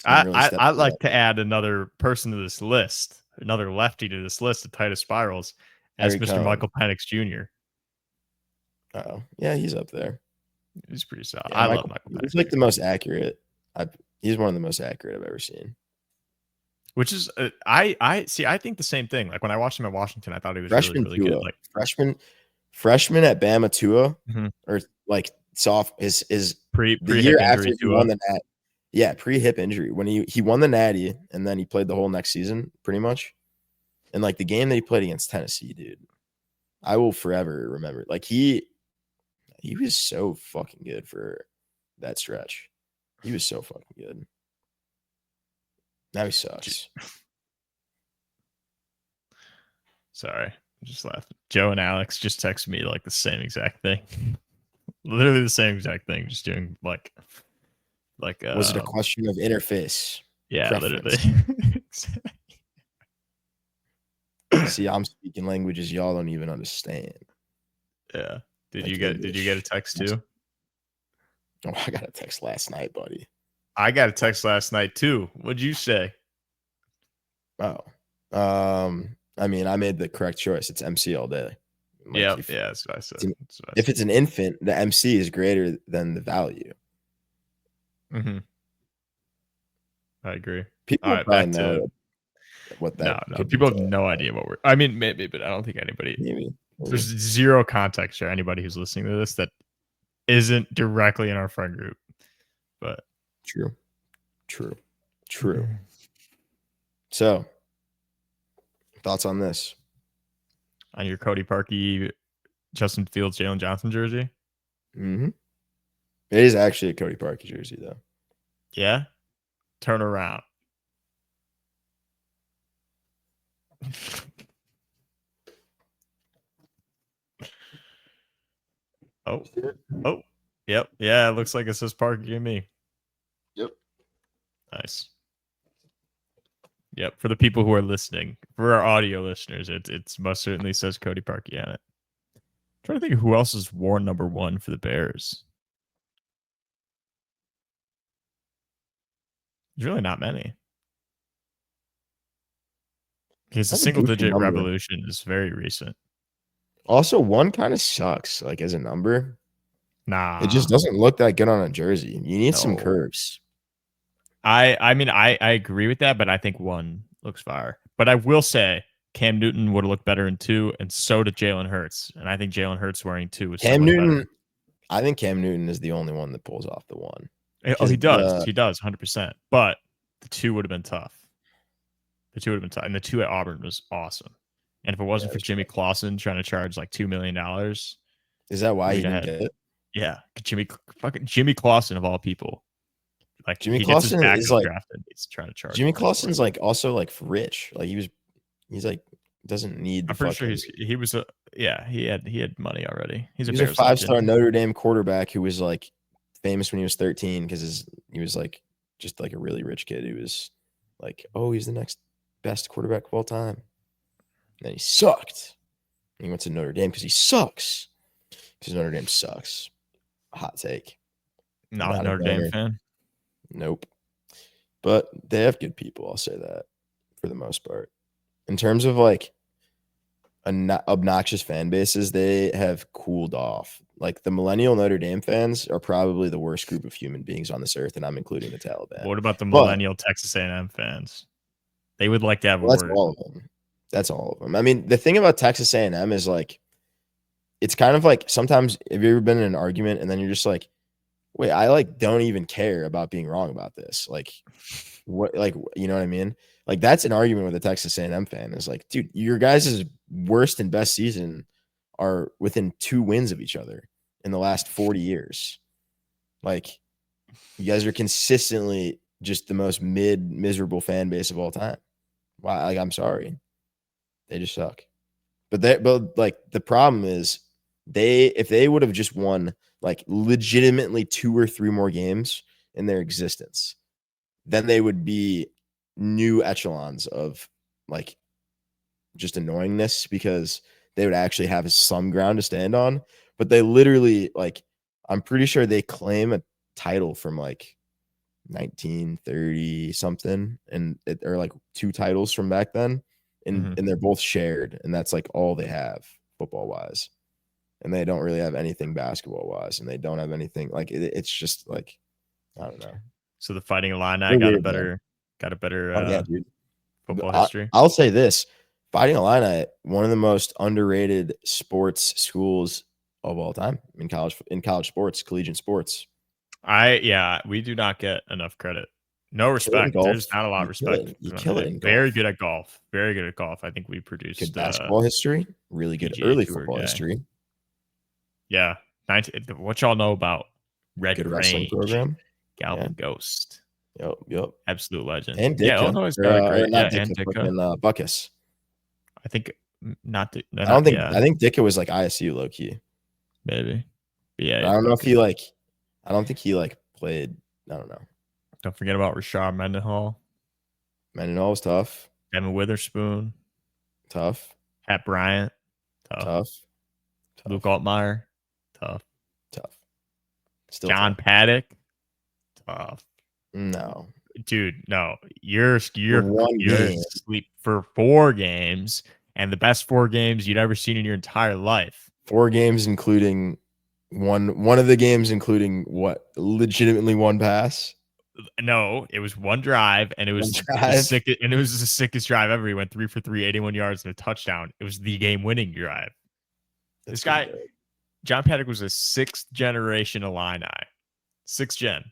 [SPEAKER 1] I'd like to add another person to this list, another lefty to this list of tightest spirals, as Mr. Michael Penix Jr.
[SPEAKER 2] Oh, yeah, he's up there.
[SPEAKER 1] He's pretty solid.
[SPEAKER 2] Yeah,
[SPEAKER 1] I love Michael Penix.
[SPEAKER 2] He's like the most accurate. He's one of the most accurate I've ever seen.
[SPEAKER 1] Which is, I think the same thing. Like when I watched him at Washington, I thought he was really good. Like
[SPEAKER 2] freshman at Bama Tua, or like his
[SPEAKER 1] pre
[SPEAKER 2] year after he won the Nat. Yeah, pre-hip injury when he won the Natty, and then he played the whole next season pretty much. And like the game that he played against Tennessee, dude, I will forever remember. Like he was so fucking good for that stretch. He was so fucking good. Now he sucks.
[SPEAKER 1] Sorry, I'm just laughing. Joe and Alex just texted me like the same exact thing. Literally the same exact thing. Just doing like
[SPEAKER 2] was it a question of interface?
[SPEAKER 1] Yeah,
[SPEAKER 2] preference?
[SPEAKER 1] Literally.
[SPEAKER 2] See, I'm speaking languages y'all don't even understand.
[SPEAKER 1] Yeah. Did you get a text too?
[SPEAKER 2] Oh, I got a text last night, buddy.
[SPEAKER 1] I got a text last night too. What'd you say?
[SPEAKER 2] Oh. I mean, I made the correct choice. It's MC all day.
[SPEAKER 1] Like that's what I said.
[SPEAKER 2] If it's an infant, the MC is greater than the value.
[SPEAKER 1] Mm-hmm. I agree.
[SPEAKER 2] People probably know what that.
[SPEAKER 1] No, people have no idea what we're. I mean, maybe, but I don't think anybody.
[SPEAKER 2] Maybe.
[SPEAKER 1] There's zero context for anybody who's listening to this that isn't directly in our friend group. But
[SPEAKER 2] true. So, thoughts on this?
[SPEAKER 1] On your Cody Parkey, Justin Fields, Jalen Johnson jersey?
[SPEAKER 2] Mm-hmm. It is actually a Cody Parkey jersey, though.
[SPEAKER 1] Yeah? Turn around. Oh. Yep. Yeah, it looks like it says Parkey and me.
[SPEAKER 2] Yep.
[SPEAKER 1] Nice. Yep. For the people who are listening, for our audio listeners, it's most certainly says Cody Parkey on it. I'm trying to think of who else is worn number 1 for the Bears. There's really not many. Because the single-digit revolution is very recent. Also, 1 kind of sucks, like as a number.
[SPEAKER 2] Nah. It just doesn't look that good on a jersey. You need some curves.
[SPEAKER 1] I mean, I agree with that, but I think 1 looks fire. But I will say Cam Newton would have looked better in 2, and so did Jalen Hurts. And I think Jalen Hurts wearing 2 is
[SPEAKER 2] Cam Newton. Better. I think Cam Newton is the only one that pulls off the 1.
[SPEAKER 1] Oh, he does. He does, 100%. But the 2 would have been tough. And the 2 at Auburn was awesome. And if it wasn't for Jimmy Clausen trying to charge like $2 million,
[SPEAKER 2] is that why he didn't get it?
[SPEAKER 1] Yeah, Jimmy Clausen of all people. Like
[SPEAKER 2] Jimmy Clausen is like
[SPEAKER 1] drafted. He's trying to charge.
[SPEAKER 2] Jimmy Clausen's like also like rich. Like he's like doesn't need.
[SPEAKER 1] I'm pretty sure he had money already. He's a
[SPEAKER 2] 5-star Notre Dame quarterback who was like famous when he was 13 because he was like just like a really rich kid who was like, oh, he's the next best quarterback of all time. And then he sucked. And he went to Notre Dame because he sucks. Because Notre Dame sucks. Hot take.
[SPEAKER 1] Not a Notre Dame fan.
[SPEAKER 2] Nope. But they have good people. I'll say that for the most part. In terms of like obnoxious fan bases, they have cooled off. Like the millennial Notre Dame fans are probably the worst group of human beings on this earth, and I'm including the Taliban.
[SPEAKER 1] What about the millennial Texas A&M fans? They would like to have a word.
[SPEAKER 2] That's all of them. I mean, the thing about Texas A&M is like, it's kind of like sometimes have you ever been in an argument and then you're just like, wait, I don't even care about being wrong about this. What, you know what I mean? Like, that's an argument with a Texas A&M fan. Is like, dude, your guys' worst and best season are within 2 wins of each other in the last 40 years. Like, you guys are consistently just the most miserable fan base of all time. Why? Like, I'm sorry, they just suck. But the problem is if they would have just won like legitimately 2 or 3 more games in their existence, then they would be new echelons of like just annoyingness because they would actually have some ground to stand on. But they literally, like, I'm pretty sure they claim a title from like 1930 something, and or like 2 titles from back then, and they're both shared, and that's like all they have football wise, and they don't really have anything basketball wise, and they don't have anything like it's just like, I don't know.
[SPEAKER 1] So the Fighting Illini got a better
[SPEAKER 2] Oh yeah, dude.
[SPEAKER 1] football history.
[SPEAKER 2] I'll say this: Fighting Illini, one of the most underrated sports schools of all time in college sports, collegiate sports.
[SPEAKER 1] We do not get enough credit. No respect. There's not a lot of respect.
[SPEAKER 2] You kill it in golf.
[SPEAKER 1] Very good at golf. Very good at golf. I think we produced
[SPEAKER 2] good basketball history. Really good early football history.
[SPEAKER 1] Yeah. What y'all know about Red
[SPEAKER 2] Good
[SPEAKER 1] Range
[SPEAKER 2] wrestling program.
[SPEAKER 1] Galvin Ghost.
[SPEAKER 2] Yep.
[SPEAKER 1] Absolute legend.
[SPEAKER 2] And Ditka.
[SPEAKER 1] Yeah, Illinois got a great.
[SPEAKER 2] Not
[SPEAKER 1] and
[SPEAKER 2] Ditka, and Buckus.
[SPEAKER 1] I think not.
[SPEAKER 2] I don't think. I think Ditka was like ISU low key.
[SPEAKER 1] Maybe. But yeah.
[SPEAKER 2] I don't know if he like. I don't think he like played. I don't know.
[SPEAKER 1] Don't forget about Rashard Mendenhall.
[SPEAKER 2] Mendenhall was tough.
[SPEAKER 1] Devin Witherspoon.
[SPEAKER 2] Tough.
[SPEAKER 1] Pat Bryant. Tough. Luke Altmaier. Tough.
[SPEAKER 2] Still
[SPEAKER 1] John
[SPEAKER 2] tough.
[SPEAKER 1] Paddock. Tough.
[SPEAKER 2] No.
[SPEAKER 1] Dude, no. You're
[SPEAKER 2] game.
[SPEAKER 1] Sleep for 4 games, and the best 4 games you'd ever seen in your entire life.
[SPEAKER 2] 4 games, including one of the games, including what? Legitimately one pass?
[SPEAKER 1] No, it was one drive, and it was the sickest drive ever. He went 3 for 3, 81 yards and a touchdown. It was the game-winning drive. This guy, John Paddock, was a 6th generation Illini. 6th gen.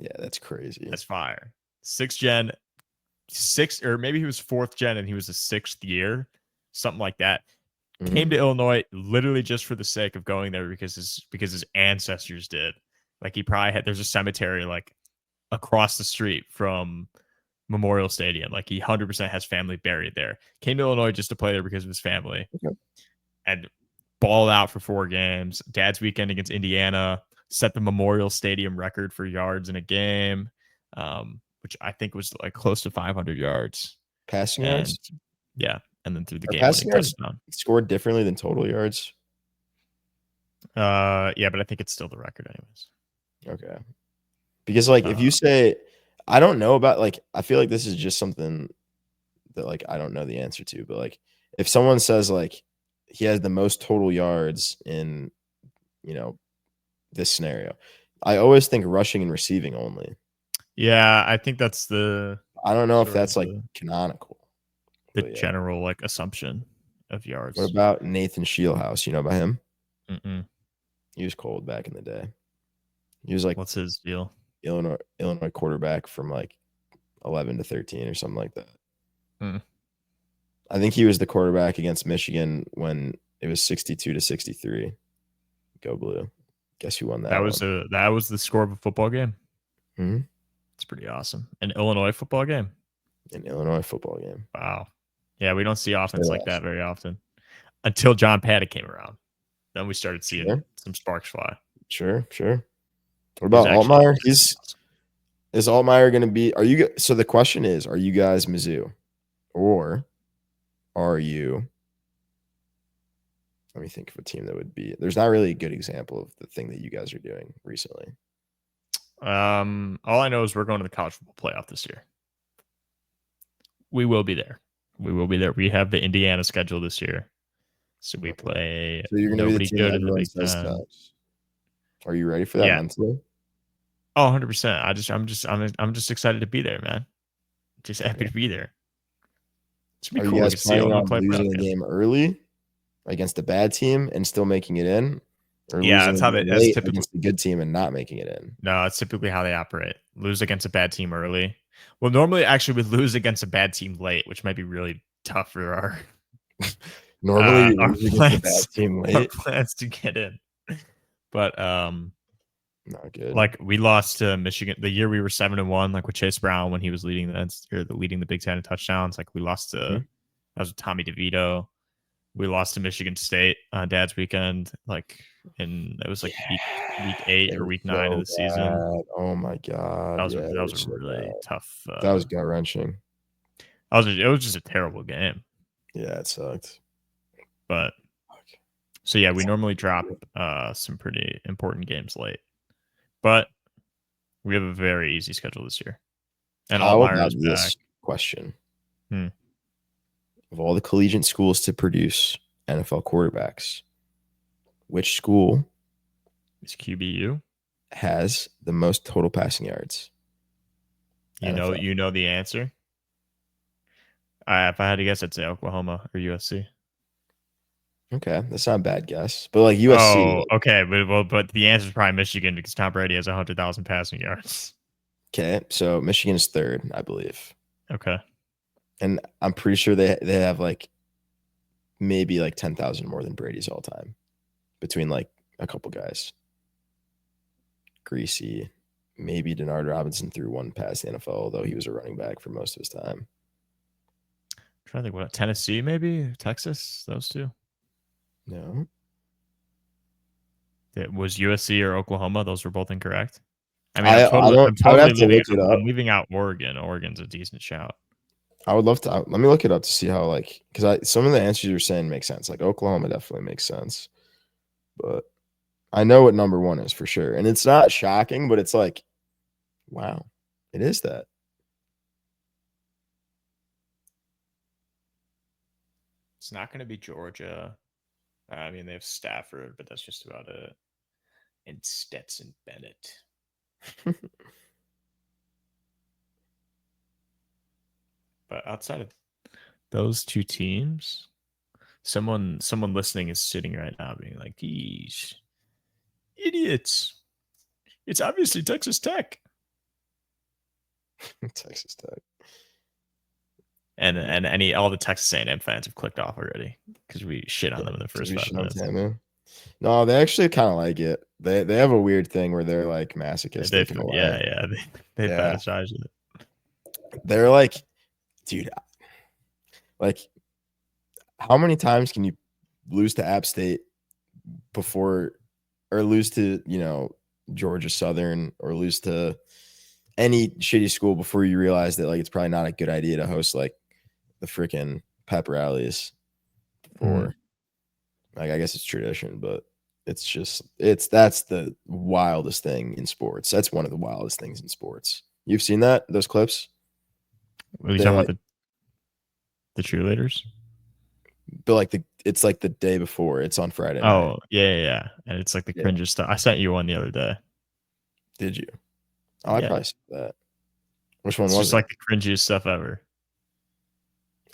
[SPEAKER 2] Yeah, that's crazy.
[SPEAKER 1] That's fire. 6th gen, 6, or maybe he was 4th gen and he was a 6th year, something like that. Came to Illinois literally just for the sake of going there because his ancestors did. Like, he probably there's a cemetery like across the street from Memorial Stadium. Like, he 100% has family buried there. Came to Illinois just to play there because of his family.
[SPEAKER 2] Okay.
[SPEAKER 1] And balled out for 4 games. Dad's weekend against Indiana set the Memorial Stadium record for yards in a game, which I think was like close to 500 yards.
[SPEAKER 2] Passing yards?
[SPEAKER 1] Yeah. And then through the game,
[SPEAKER 2] passing yards scored differently than total yards.
[SPEAKER 1] Yeah, but I think it's still the record anyways.
[SPEAKER 2] Okay. Because like if you say, I don't know about, like, I feel like this is just something that like I don't know the answer to, but like if someone says like he has the most total yards in, this scenario, I always think rushing and receiving only.
[SPEAKER 1] Yeah, I think that's
[SPEAKER 2] I don't know if that's like canonical.
[SPEAKER 1] The general like assumption of yards.
[SPEAKER 2] What about Nathan Shieldhouse? You know about him?
[SPEAKER 1] Mm-mm.
[SPEAKER 2] He was cold back in the day. He was like,
[SPEAKER 1] what's his deal?
[SPEAKER 2] Illinois quarterback from like 11 to 13 or something like that. I think he was the quarterback against Michigan when it was 62 to 63. Go Blue. Guess who won that?
[SPEAKER 1] That was the score of a football game.
[SPEAKER 2] Mm-hmm.
[SPEAKER 1] It's pretty awesome. An Illinois football game. Wow. Yeah, we don't see offense like that very often until John Paddock came around. Then we started seeing some sparks fly.
[SPEAKER 2] Sure. What about Altmaier? Is Altmaier going to be? So the question is, are you guys Mizzou, or are you? Let me think of a team that would be. There's not really a good example of the thing that you guys are doing recently.
[SPEAKER 1] All I know is we're going to the college football playoff this year. We will be there. We have the Indiana schedule this year, so we play.
[SPEAKER 2] So you're going to be the team that everyone says tough. Are you ready for that mentally?
[SPEAKER 1] Oh, 100%. I'm just excited to be there, man. Just happy to be there. It's
[SPEAKER 2] gonna be cool. You guys planning on losing the game early against a bad team and still making it in, or
[SPEAKER 1] Yeah,
[SPEAKER 2] losing
[SPEAKER 1] that's
[SPEAKER 2] late
[SPEAKER 1] typically
[SPEAKER 2] against a good team and not making it in.
[SPEAKER 1] No, it's typically how they operate. Lose against a bad team early. Well, normally actually we lose against a bad team late, which might be really tough for our
[SPEAKER 2] Normally you
[SPEAKER 1] our
[SPEAKER 2] lose against a bad
[SPEAKER 1] plans
[SPEAKER 2] team
[SPEAKER 1] our
[SPEAKER 2] late.
[SPEAKER 1] plans to get in. But
[SPEAKER 2] Not good.
[SPEAKER 1] like we lost to Michigan the year we were 7-1, like with Chase Brown when he was leading the Big Ten in touchdowns. Like we lost to that was with Tommy DeVito. We lost to Michigan State on Dad's weekend, like it was like week 8 or week 9 of the season.
[SPEAKER 2] Oh my god,
[SPEAKER 1] That was a really tough.
[SPEAKER 2] That was gut wrenching.
[SPEAKER 1] It was just a terrible game.
[SPEAKER 2] Yeah, it sucked.
[SPEAKER 1] But so yeah, we normally drop some pretty important games late, but we have a very easy schedule this year. And
[SPEAKER 2] how
[SPEAKER 1] Altmaier
[SPEAKER 2] about
[SPEAKER 1] is
[SPEAKER 2] this
[SPEAKER 1] back.
[SPEAKER 2] question? Of all the collegiate schools to produce NFL quarterbacks, which school
[SPEAKER 1] is QBU
[SPEAKER 2] has the most total passing yards?
[SPEAKER 1] You know the answer. If I had to guess, I'd say Oklahoma or USC.
[SPEAKER 2] Okay, that's not a bad guess, but like USC.
[SPEAKER 1] Oh, okay, but the answer is probably Michigan because Tom Brady has 100,000 passing yards.
[SPEAKER 2] Okay, so Michigan is third, I believe.
[SPEAKER 1] Okay,
[SPEAKER 2] and I'm pretty sure they have like maybe like 10,000 more than Brady's all time, between like a couple guys. Greasy, maybe Denard Robinson threw one past the NFL, although he was a running back for most of his time.
[SPEAKER 1] I'm trying to think what Tennessee, maybe Texas, those two.
[SPEAKER 2] No.
[SPEAKER 1] It was USC or Oklahoma. Those were both incorrect. I mean, I'm leaving out Oregon. Oregon's a decent shout.
[SPEAKER 2] I would love to. Let me look it up to see how, like, because some of the answers you're saying make sense. Like Oklahoma definitely makes sense, but I know what number one is for sure, and it's not shocking, but it's like, wow, it is that.
[SPEAKER 1] It's not going to be Georgia. I mean, they have Stafford, but that's just about it. And Stetson Bennett. But outside of those two teams, someone listening is sitting right now being like, "These idiots! It's obviously Texas Tech."
[SPEAKER 2] Texas Tech.
[SPEAKER 1] And all the Texas A&M fans have clicked off already because we shit on them in the first 5 minutes.
[SPEAKER 2] No, they actually kind of like it. They have a weird thing where they're like masochistic.
[SPEAKER 1] They fetishize it.
[SPEAKER 2] They're like, dude, like, how many times can you lose to App State before, or lose to, Georgia Southern, or lose to any shitty school before you realize that, like, it's probably not a good idea to host like the freaking pep rallies for, like, I guess it's tradition, but that's the wildest thing in sports. That's one of the wildest things in sports. You've seen those clips?
[SPEAKER 1] What are you talking about, the cheerleaders?
[SPEAKER 2] But like it's like the day before. It's on Friday night.
[SPEAKER 1] Oh, yeah. And it's like the cringiest stuff. I sent you one the other day.
[SPEAKER 2] Did you? Oh, I probably saw that. Which one was it?
[SPEAKER 1] It's just like the cringiest stuff ever.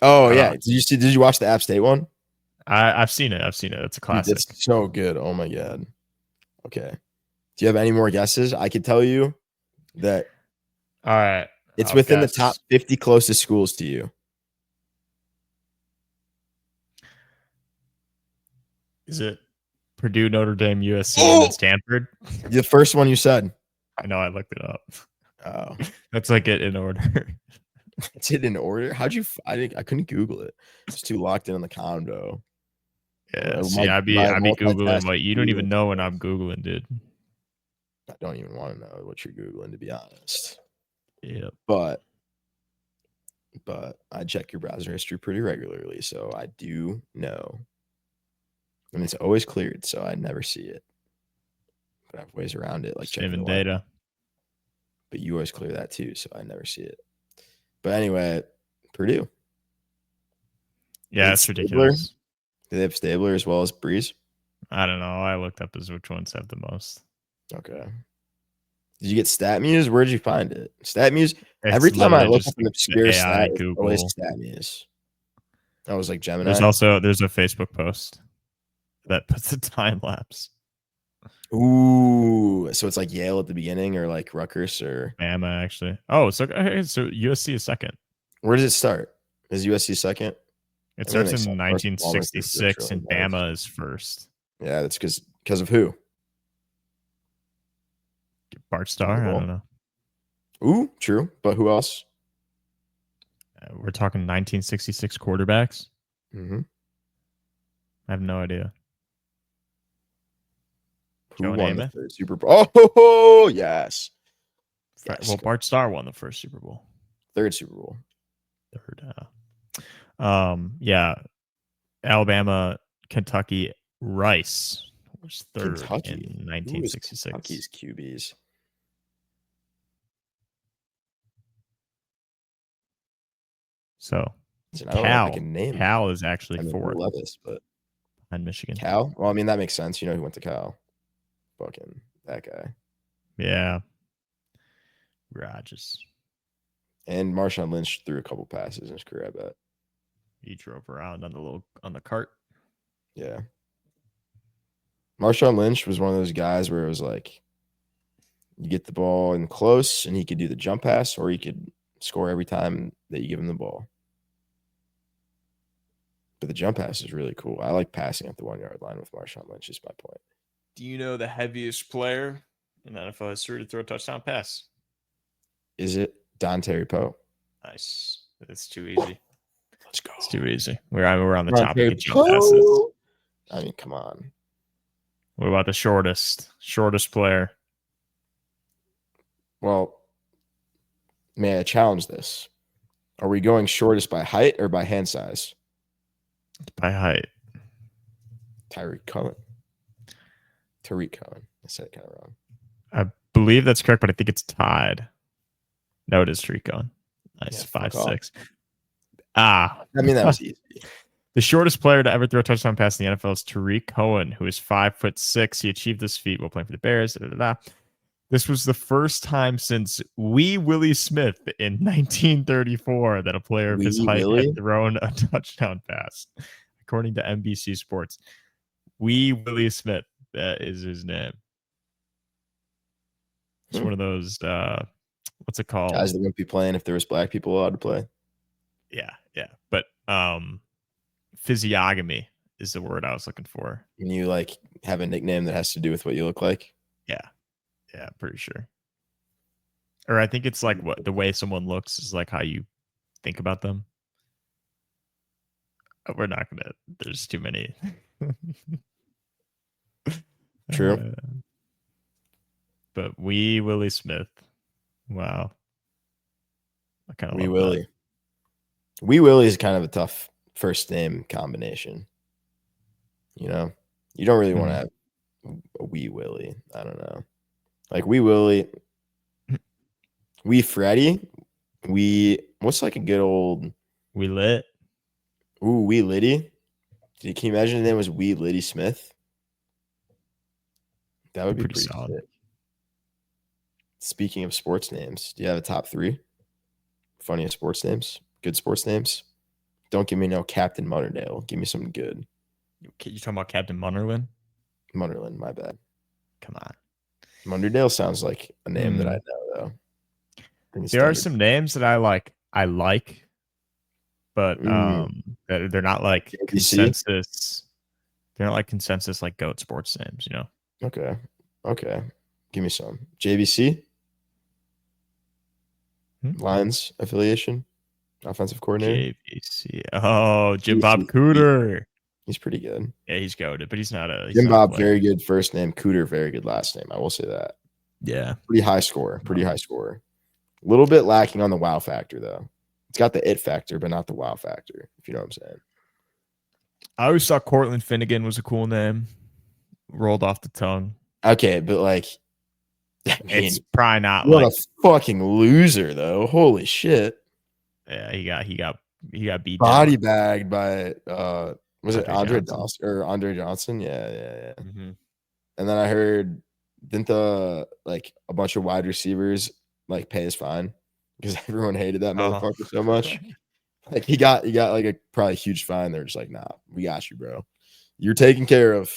[SPEAKER 2] Oh, yeah. Did you watch the App State one?
[SPEAKER 1] I've seen it. It's a classic.
[SPEAKER 2] It's so good. Oh my God. Okay. Do you have any more guesses? I could tell you that.
[SPEAKER 1] All right.
[SPEAKER 2] It's within the top 50 closest schools to you.
[SPEAKER 1] Is it Purdue, Notre Dame, USC, and then Stanford?
[SPEAKER 2] The first one you said.
[SPEAKER 1] I know. I looked it up.
[SPEAKER 2] Oh,
[SPEAKER 1] that's like it in order.
[SPEAKER 2] It's it in order. How'd you? I couldn't Google it. It's too locked in on the condo.
[SPEAKER 1] Yeah. See, I'd be Googling what you don't even know when I'm Googling, dude.
[SPEAKER 2] I don't even want to know what you're Googling, to be honest.
[SPEAKER 1] Yeah.
[SPEAKER 2] But I check your browser history pretty regularly, so I do know. And it's always cleared, so I never see it. But I have ways around it, like checking
[SPEAKER 1] data.
[SPEAKER 2] But you always clear that too, so I never see it. But anyway, Purdue.
[SPEAKER 1] Yeah, it's ridiculous.
[SPEAKER 2] Do they have Stabler as well as Breeze?
[SPEAKER 1] I don't know. I looked up as which ones have the most.
[SPEAKER 2] Okay. Did you get StatMuse? Where did you find it? StatMuse. Every time I look up an obscure stat, it's always StatMuse. I was like Gemini.
[SPEAKER 1] There's a Facebook post that puts a time lapse.
[SPEAKER 2] Ooh, so it's like Yale at the beginning, or like Rutgers, or
[SPEAKER 1] Bama actually. Oh, so okay, so USC is second.
[SPEAKER 2] where does it start? Is USC second?
[SPEAKER 1] It
[SPEAKER 2] I mean,
[SPEAKER 1] starts
[SPEAKER 2] makes
[SPEAKER 1] in
[SPEAKER 2] sense. First of all, there's
[SPEAKER 1] 1966, and
[SPEAKER 2] really
[SPEAKER 1] Bama is first.
[SPEAKER 2] yeah, that's because of who?
[SPEAKER 1] Bart Starr. I don't know.
[SPEAKER 2] Ooh, true. But who else?
[SPEAKER 1] We're talking 1966 quarterbacks.
[SPEAKER 2] Mm-hmm.
[SPEAKER 1] I have no idea.
[SPEAKER 2] Who
[SPEAKER 1] Joe
[SPEAKER 2] won the
[SPEAKER 1] Namath?
[SPEAKER 2] third Super Bowl? Oh, yes.
[SPEAKER 1] Well, Bart Starr won the first Super Bowl.
[SPEAKER 2] Third Super Bowl.
[SPEAKER 1] Third. Yeah. Alabama, Kentucky, Rice was third in 1966.
[SPEAKER 2] Kentucky's QBs.
[SPEAKER 1] So
[SPEAKER 2] Cal
[SPEAKER 1] is actually fourth.
[SPEAKER 2] Levis, but
[SPEAKER 1] and Michigan.
[SPEAKER 2] Cal? Well, I mean, that makes sense. You know who went to Cal? Fucking that guy.
[SPEAKER 1] Yeah. Rodgers.
[SPEAKER 2] And Marshawn Lynch threw a couple passes in his career, I bet.
[SPEAKER 1] He drove around on the cart.
[SPEAKER 2] Yeah. Marshawn Lynch was one of those guys where it was like you get the ball in close and he could do the jump pass, or he could score every time that you give him the ball. But the jump pass is really cool. I like passing at the 1 yard line with Marshawn Lynch, is my point.
[SPEAKER 1] Do you know the heaviest player in NFL history to throw a touchdown pass?
[SPEAKER 2] Is it Don Terry Poe?
[SPEAKER 1] Nice. It's too easy.
[SPEAKER 2] Let's go.
[SPEAKER 1] It's too easy. We're on the
[SPEAKER 2] Don
[SPEAKER 1] topic
[SPEAKER 2] Terry
[SPEAKER 1] of jump passes.
[SPEAKER 2] I mean, come on.
[SPEAKER 1] What about the shortest player?
[SPEAKER 2] Well, may I challenge this? Are we going shortest by height or by hand size?
[SPEAKER 1] By height.
[SPEAKER 2] Tariq Cohen. I said it kind of wrong.
[SPEAKER 1] I believe that's correct, but I think it's tied. No, it is Tariq Cohen. Nice.
[SPEAKER 2] Yeah,
[SPEAKER 1] 5'6".
[SPEAKER 2] I mean, that was easy.
[SPEAKER 1] The shortest player to ever throw a touchdown pass in the NFL is Tariq Cohen, who is 5'6". He achieved this feat while playing for the Bears. This was the first time since Wee Willie Smith in 1934 that a player of his height had thrown a touchdown pass, according to NBC Sports. Wee Willie Smith, that is his name. It's one of those, what's it called?
[SPEAKER 2] Guys that wouldn't be playing if there was black people allowed to play.
[SPEAKER 1] Yeah. But physiognomy is the word I was looking for.
[SPEAKER 2] When you like have a nickname that has to do with what you look like?
[SPEAKER 1] Yeah, pretty sure. Or I think it's like what the way someone looks is like how you think about them. We're not gonna. There's too many.
[SPEAKER 2] True.
[SPEAKER 1] But Wee Willie Smith. Wow. I kind of
[SPEAKER 2] Wee
[SPEAKER 1] love
[SPEAKER 2] Willie. That. Wee Willie is kind of a tough first name combination. You know, you don't really want to have a Wee Willie. I don't know. Like Wee Willie, Wee Freddie, what's like a good old
[SPEAKER 1] Wee Lit?
[SPEAKER 2] Ooh, Wee Liddy. Can you imagine his name was Wee Liddy Smith? That would be pretty solid. Sick. Speaking of sports names, do you have a top 3? Funniest sports names? Good sports names? Don't give me no Captain Mutterdale. Give me something good.
[SPEAKER 1] You talking about Captain Munnerlyn?
[SPEAKER 2] Munnerlyn, my bad.
[SPEAKER 1] Come on.
[SPEAKER 2] Munderdale sounds like a name that I know, though.
[SPEAKER 1] There are some names that I like, but they're not like consensus. They're not like consensus like GOAT sports names, you know?
[SPEAKER 2] Okay. Give me some. JVC? Lions affiliation? Offensive coordinator?
[SPEAKER 1] JVC. Oh, Jim Bob Cooter.
[SPEAKER 2] He's pretty good.
[SPEAKER 1] Yeah, he's goated, but he's not a
[SPEAKER 2] Jim Bob, very good first name. Cooter, very good last name. I will say that.
[SPEAKER 1] Yeah.
[SPEAKER 2] Pretty high score. A little bit lacking on the wow factor, though. It's got the it factor, but not the wow factor, if you know what I'm saying.
[SPEAKER 1] I always thought Cortland Finnegan was a cool name. Rolled off the tongue.
[SPEAKER 2] Okay, but like,
[SPEAKER 1] it's probably not
[SPEAKER 2] what a fucking loser, though. Holy shit.
[SPEAKER 1] Yeah, he got beat
[SPEAKER 2] body
[SPEAKER 1] down.
[SPEAKER 2] bagged by was it Andre Johnson or Andre Johnson? Yeah.
[SPEAKER 1] Mm-hmm.
[SPEAKER 2] And then I heard didn't a bunch of wide receivers like pay his fine because everyone hated that motherfucker so much. Like he got like a probably huge fine. They're just like, nah, we got you, bro. You're taken care of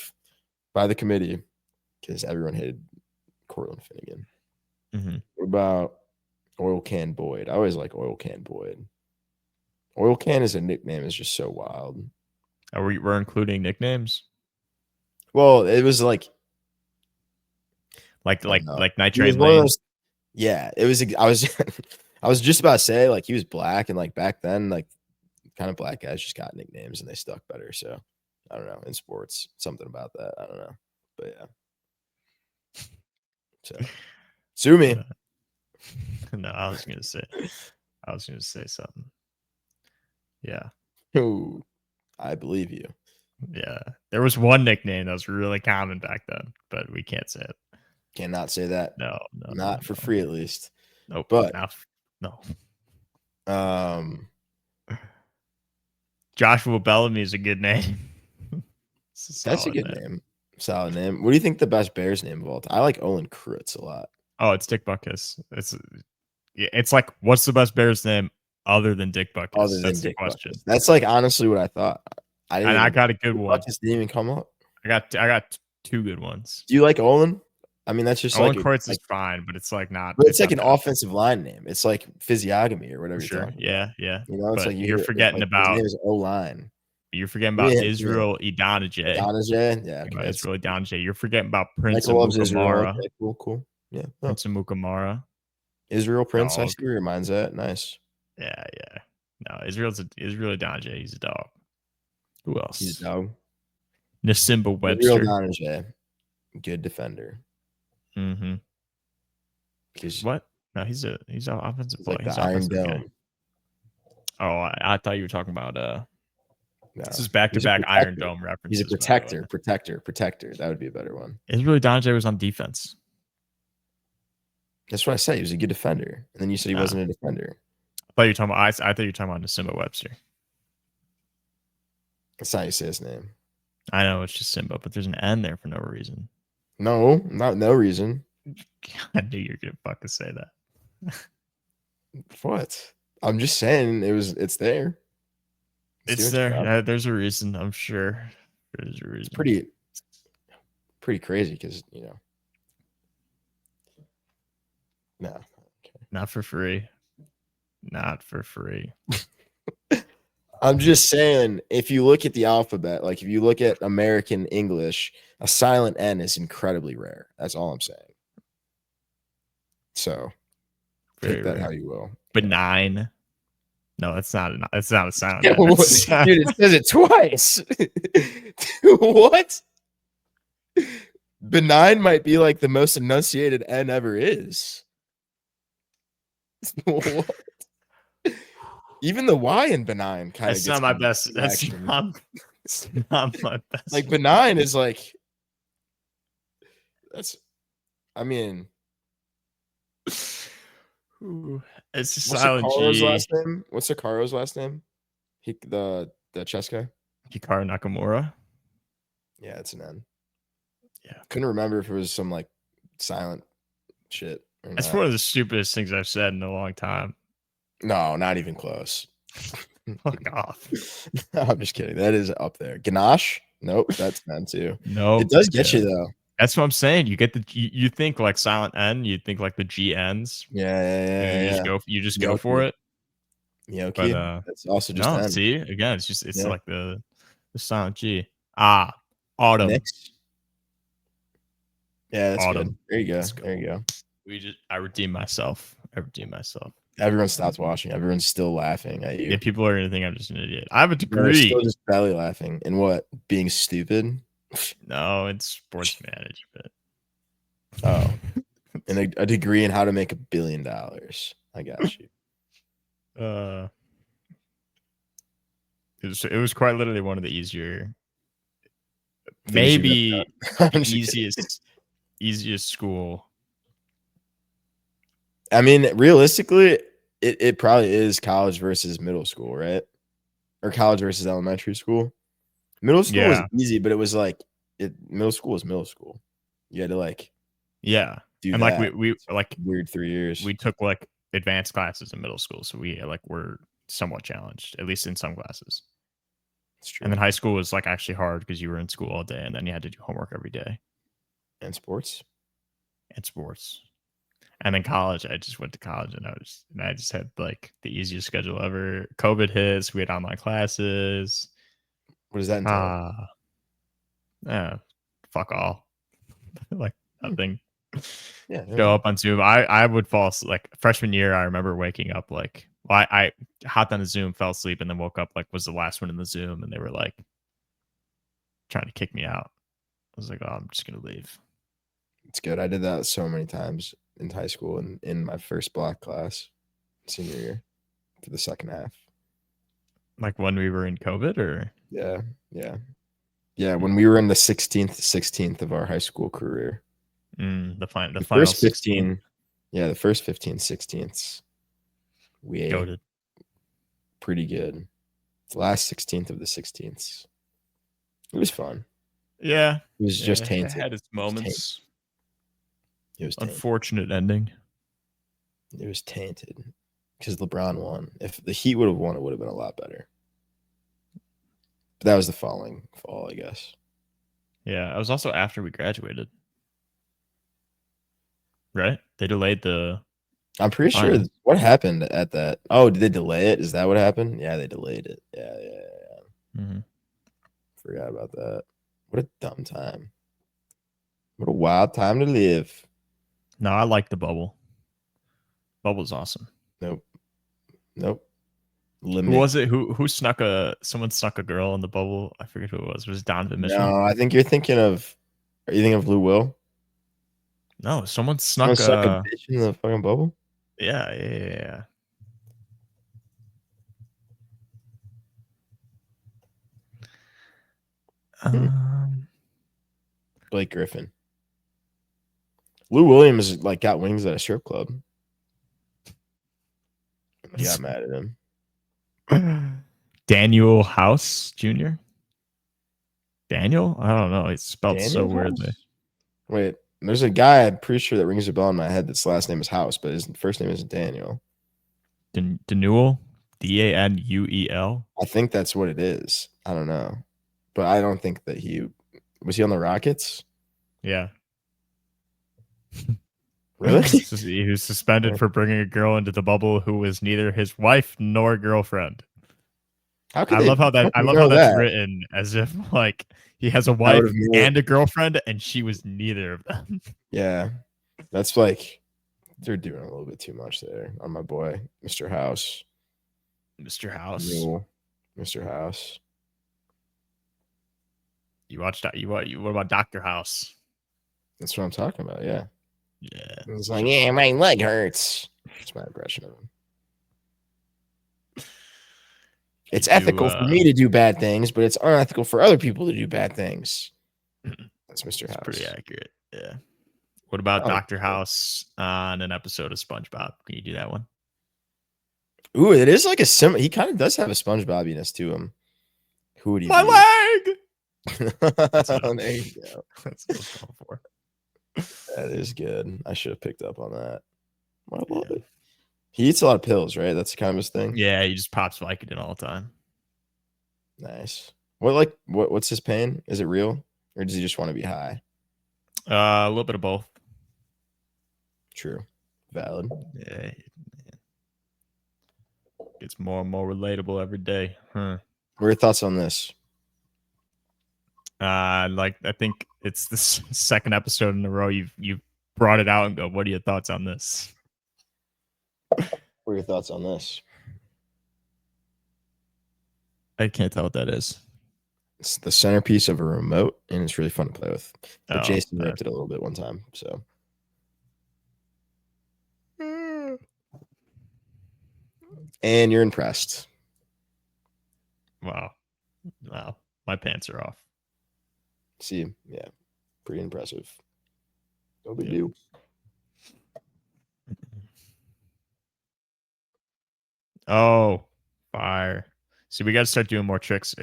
[SPEAKER 2] by the committee. because everyone hated Cortland Finnegan.
[SPEAKER 1] Mm-hmm.
[SPEAKER 2] What about Oil Can Boyd? I always like Oil Can Boyd. Oil Can as a nickname is just so wild.
[SPEAKER 1] We're including nicknames?
[SPEAKER 2] Well, it was like
[SPEAKER 1] Nitrate Lane.
[SPEAKER 2] Yeah, it was. I was I was just about to say like he was black, and like back then, like kind of black guys just got nicknames and they stuck better. So I don't know, in sports, something about that. I don't know, but yeah. So sue me.
[SPEAKER 1] No, I was gonna say something. Yeah.
[SPEAKER 2] Ooh, I believe you.
[SPEAKER 1] Yeah. There was one nickname that was really common back then, but we can't say it.
[SPEAKER 2] Cannot say that.
[SPEAKER 1] No,
[SPEAKER 2] Not for free at least.
[SPEAKER 1] Nope.
[SPEAKER 2] But
[SPEAKER 1] no. Joshua Bellamy is a good name.
[SPEAKER 2] That's a good name. Solid name. What do you think the best Bears name of all time? I like Olin Kreutz a lot.
[SPEAKER 1] Oh, it's Dick Butkus. It's like, what's the best Bears name other than Dick Butkus? That's the question.
[SPEAKER 2] Butkus. That's like honestly what I thought.
[SPEAKER 1] I got a good one.
[SPEAKER 2] Butkus didn't even come up.
[SPEAKER 1] I got two good ones.
[SPEAKER 2] Do you like Olin? I mean, that's just
[SPEAKER 1] Olin Kreutz is fine, but it's like not.
[SPEAKER 2] But it's like an offensive line name. It's like physiognomy or whatever.
[SPEAKER 1] Sure. Yeah.
[SPEAKER 2] You know, it's
[SPEAKER 1] but
[SPEAKER 2] like
[SPEAKER 1] you're forgetting about.
[SPEAKER 2] His name is O-line.
[SPEAKER 1] You're forgetting about Israel Idonije.
[SPEAKER 2] Yeah.
[SPEAKER 1] Okay, Israel Idonije. You're forgetting about Prince
[SPEAKER 2] Michael
[SPEAKER 1] Amukamara.
[SPEAKER 2] Okay, cool. Yeah.
[SPEAKER 1] Prince Amukamara.
[SPEAKER 2] Israel Prince. I see where your mind's at. Nice.
[SPEAKER 1] Yeah. No, Israel Idonije. He's a dog. Who else?
[SPEAKER 2] He's a dog.
[SPEAKER 1] Nasimba Webster.
[SPEAKER 2] Israel Idonije. Good defender.
[SPEAKER 1] Mm-hmm. What? No, he's an offensive player.
[SPEAKER 2] Like the Iron Dome.
[SPEAKER 1] Oh, I thought you were talking about
[SPEAKER 2] No.
[SPEAKER 1] This is back-to-back Iron Dome references.
[SPEAKER 2] He's a protector. That would be a better one.
[SPEAKER 1] Israel Idonije was on defense.
[SPEAKER 2] That's what I said. He was a good defender, and then you said he wasn't a defender.
[SPEAKER 1] I thought you were talking about Nasimba Webster.
[SPEAKER 2] That's not how you say his name.
[SPEAKER 1] I know it's just Simba, but there's an N there for no reason.
[SPEAKER 2] No reason.
[SPEAKER 1] I knew you were gonna fucking say that.
[SPEAKER 2] What? I'm just saying it's there.
[SPEAKER 1] It's there. There's a reason. I'm sure there's a reason.
[SPEAKER 2] It's pretty crazy because no, okay.
[SPEAKER 1] Not for free.
[SPEAKER 2] I'm just saying, if you look at the alphabet, like if you look at American English, a silent N is incredibly rare. That's all I'm saying. So take that how you will.
[SPEAKER 1] Benign. No, it's not a sound.
[SPEAKER 2] Yeah, dude, it says it twice. What? Benign might be like the most enunciated N ever is. What? Even the Y in benign kind of.
[SPEAKER 1] That's not my best. That's not my best.
[SPEAKER 2] Like benign is like. That's. I mean.
[SPEAKER 1] It's just silent G.
[SPEAKER 2] What's Hikaru's last name? The chess guy.
[SPEAKER 1] Hikaru Nakamura.
[SPEAKER 2] Yeah, it's an N.
[SPEAKER 1] Yeah,
[SPEAKER 2] couldn't remember if it was some like silent shit.
[SPEAKER 1] That's one of the stupidest things I've said in a long time.
[SPEAKER 2] No, not even close.
[SPEAKER 1] Fuck off.
[SPEAKER 2] No, I'm just kidding. That is up there. Ganache? Nope, that's N too.
[SPEAKER 1] No,
[SPEAKER 2] it does get you though.
[SPEAKER 1] That's what I'm saying. You get you think like silent N, you think like the G ends.
[SPEAKER 2] Yeah.
[SPEAKER 1] You just go for it.
[SPEAKER 2] Yeah, okay. But that's also just N.
[SPEAKER 1] See, again, it's like the silent G. Autumn.
[SPEAKER 2] Next. Yeah, that's
[SPEAKER 1] Autumn.
[SPEAKER 2] Good. There you go.
[SPEAKER 1] I redeemed myself.
[SPEAKER 2] Everyone stopped watching. Everyone's still laughing at you.
[SPEAKER 1] Yeah, people are gonna think I'm just an idiot. I have a degree.
[SPEAKER 2] Still just belly laughing. In what? Being stupid?
[SPEAKER 1] No, it's sports management.
[SPEAKER 2] Oh, and a degree in how to make $1 billion. I got you.
[SPEAKER 1] It was quite literally one of the easier, maybe easiest school.
[SPEAKER 2] I mean, realistically, it probably is college versus middle school, right? Or college versus elementary school. Middle school was easy, but it was like middle school was middle school. You had to do
[SPEAKER 1] and
[SPEAKER 2] that.
[SPEAKER 1] Like we like
[SPEAKER 2] weird 3 years.
[SPEAKER 1] We took like advanced classes in middle school, so we were somewhat challenged, at least in some classes.
[SPEAKER 2] That's true.
[SPEAKER 1] And then high school was like actually hard because you were in school all day and then you had to do homework every day.
[SPEAKER 2] And sports.
[SPEAKER 1] And then college, I just went to college and I just had like the easiest schedule ever. COVID hits, we had online classes.
[SPEAKER 2] What does that entail?
[SPEAKER 1] Fuck all. Like nothing.
[SPEAKER 2] Yeah.
[SPEAKER 1] Go up on Zoom. I would fall asleep. Like freshman year, I remember waking up like I hopped on the Zoom, fell asleep, and then woke up like was the last one in the Zoom, and they were like trying to kick me out. I was like, oh, I'm just gonna leave.
[SPEAKER 2] It's good. I did that so many times in high school and in my first block class, senior year, for the second half.
[SPEAKER 1] Like when we were in COVID, or
[SPEAKER 2] yeah. When we were in the 16th of our high school career.
[SPEAKER 1] The final
[SPEAKER 2] first 15, the first 15 16ths we ate pretty good. The last 16th of the 16ths, it was fun.
[SPEAKER 1] Yeah,
[SPEAKER 2] it was just tainted.
[SPEAKER 1] It had its moments.
[SPEAKER 2] It was
[SPEAKER 1] unfortunate ending.
[SPEAKER 2] It was tainted because LeBron won. If the Heat would have won, it would have been a lot better. But that was the following fall, I guess.
[SPEAKER 1] Yeah, it was also after we graduated. Right? They delayed the...
[SPEAKER 2] I'm pretty sure. What happened at that? Oh, did they delay it? Is that what happened? Yeah, they delayed it. Yeah.
[SPEAKER 1] Mm-hmm.
[SPEAKER 2] Forgot about that. What a dumb time. What a wild time to live.
[SPEAKER 1] No, I like the bubble. Bubble's awesome.
[SPEAKER 2] Nope.
[SPEAKER 1] Limit. Who was it? Who snuck someone snuck a girl in the bubble? I forget who it was. It was Donovan Mitchell?
[SPEAKER 2] No, I think you're thinking of... Are you thinking of Lou Will?
[SPEAKER 1] No, someone snuck a
[SPEAKER 2] bitch in the fucking bubble?
[SPEAKER 1] Yeah.
[SPEAKER 2] Blake Griffin. Lou Williams like got wings at a strip club. He got mad at him.
[SPEAKER 1] Daniel House Jr. Daniel? I don't know. It's spelled
[SPEAKER 2] Daniel
[SPEAKER 1] so weirdly.
[SPEAKER 2] House? Wait, there's a guy I'm pretty sure that rings a bell in my head that's last name is House, but his first name is Daniel.
[SPEAKER 1] Danuel? Danuel?
[SPEAKER 2] I think that's what it is. I don't know. But I don't think that was he on the Rockets?
[SPEAKER 1] Yeah.
[SPEAKER 2] Really?
[SPEAKER 1] He was suspended for bringing a girl into the bubble who was neither his wife nor girlfriend. I love how that's written as if like he has a wife and a girlfriend and she was neither of them.
[SPEAKER 2] Yeah. That's like they're doing a little bit too much there on my boy, Mr. House.
[SPEAKER 1] Mr. House.
[SPEAKER 2] Mr. House.
[SPEAKER 1] You watched that? What about Dr. House?
[SPEAKER 2] That's what I'm talking about, yeah.
[SPEAKER 1] Yeah.
[SPEAKER 2] It's like, yeah, my leg hurts. That's my impression of him. It's ethical for me to do bad things, but it's unethical for other people to do bad things. That's Mr. House.
[SPEAKER 1] Pretty accurate. Yeah. What about Dr. House on an episode of SpongeBob? Can you do that one?
[SPEAKER 2] Ooh, it is like a he kind of does have a SpongeBob-iness to him. Who would he be?
[SPEAKER 1] My leg!
[SPEAKER 2] There you go.
[SPEAKER 1] That's what I was going for.
[SPEAKER 2] That is good. I should have picked up on that. I love it. He eats a lot of pills, right? That's kind of his thing.
[SPEAKER 1] Yeah, he just pops Vicodin all the time.
[SPEAKER 2] Nice. What's his pain? Is it real, or does he just want to be high?
[SPEAKER 1] A little bit of both.
[SPEAKER 2] True. Valid.
[SPEAKER 1] Yeah. It's more and more relatable every day. Huh.
[SPEAKER 2] What are your thoughts on this?
[SPEAKER 1] I think it's the second episode in a row you've brought it out and go, what are your thoughts on this?
[SPEAKER 2] What are your thoughts on this?
[SPEAKER 1] I can't tell what that is.
[SPEAKER 2] It's the centerpiece of a remote, and it's really fun to play with. But Jason ripped it a little bit one time, so. And you're impressed.
[SPEAKER 1] Wow. My pants are off.
[SPEAKER 2] See, yeah, pretty impressive. No big deal.
[SPEAKER 1] Oh, fire. See, we got to start doing more tricks.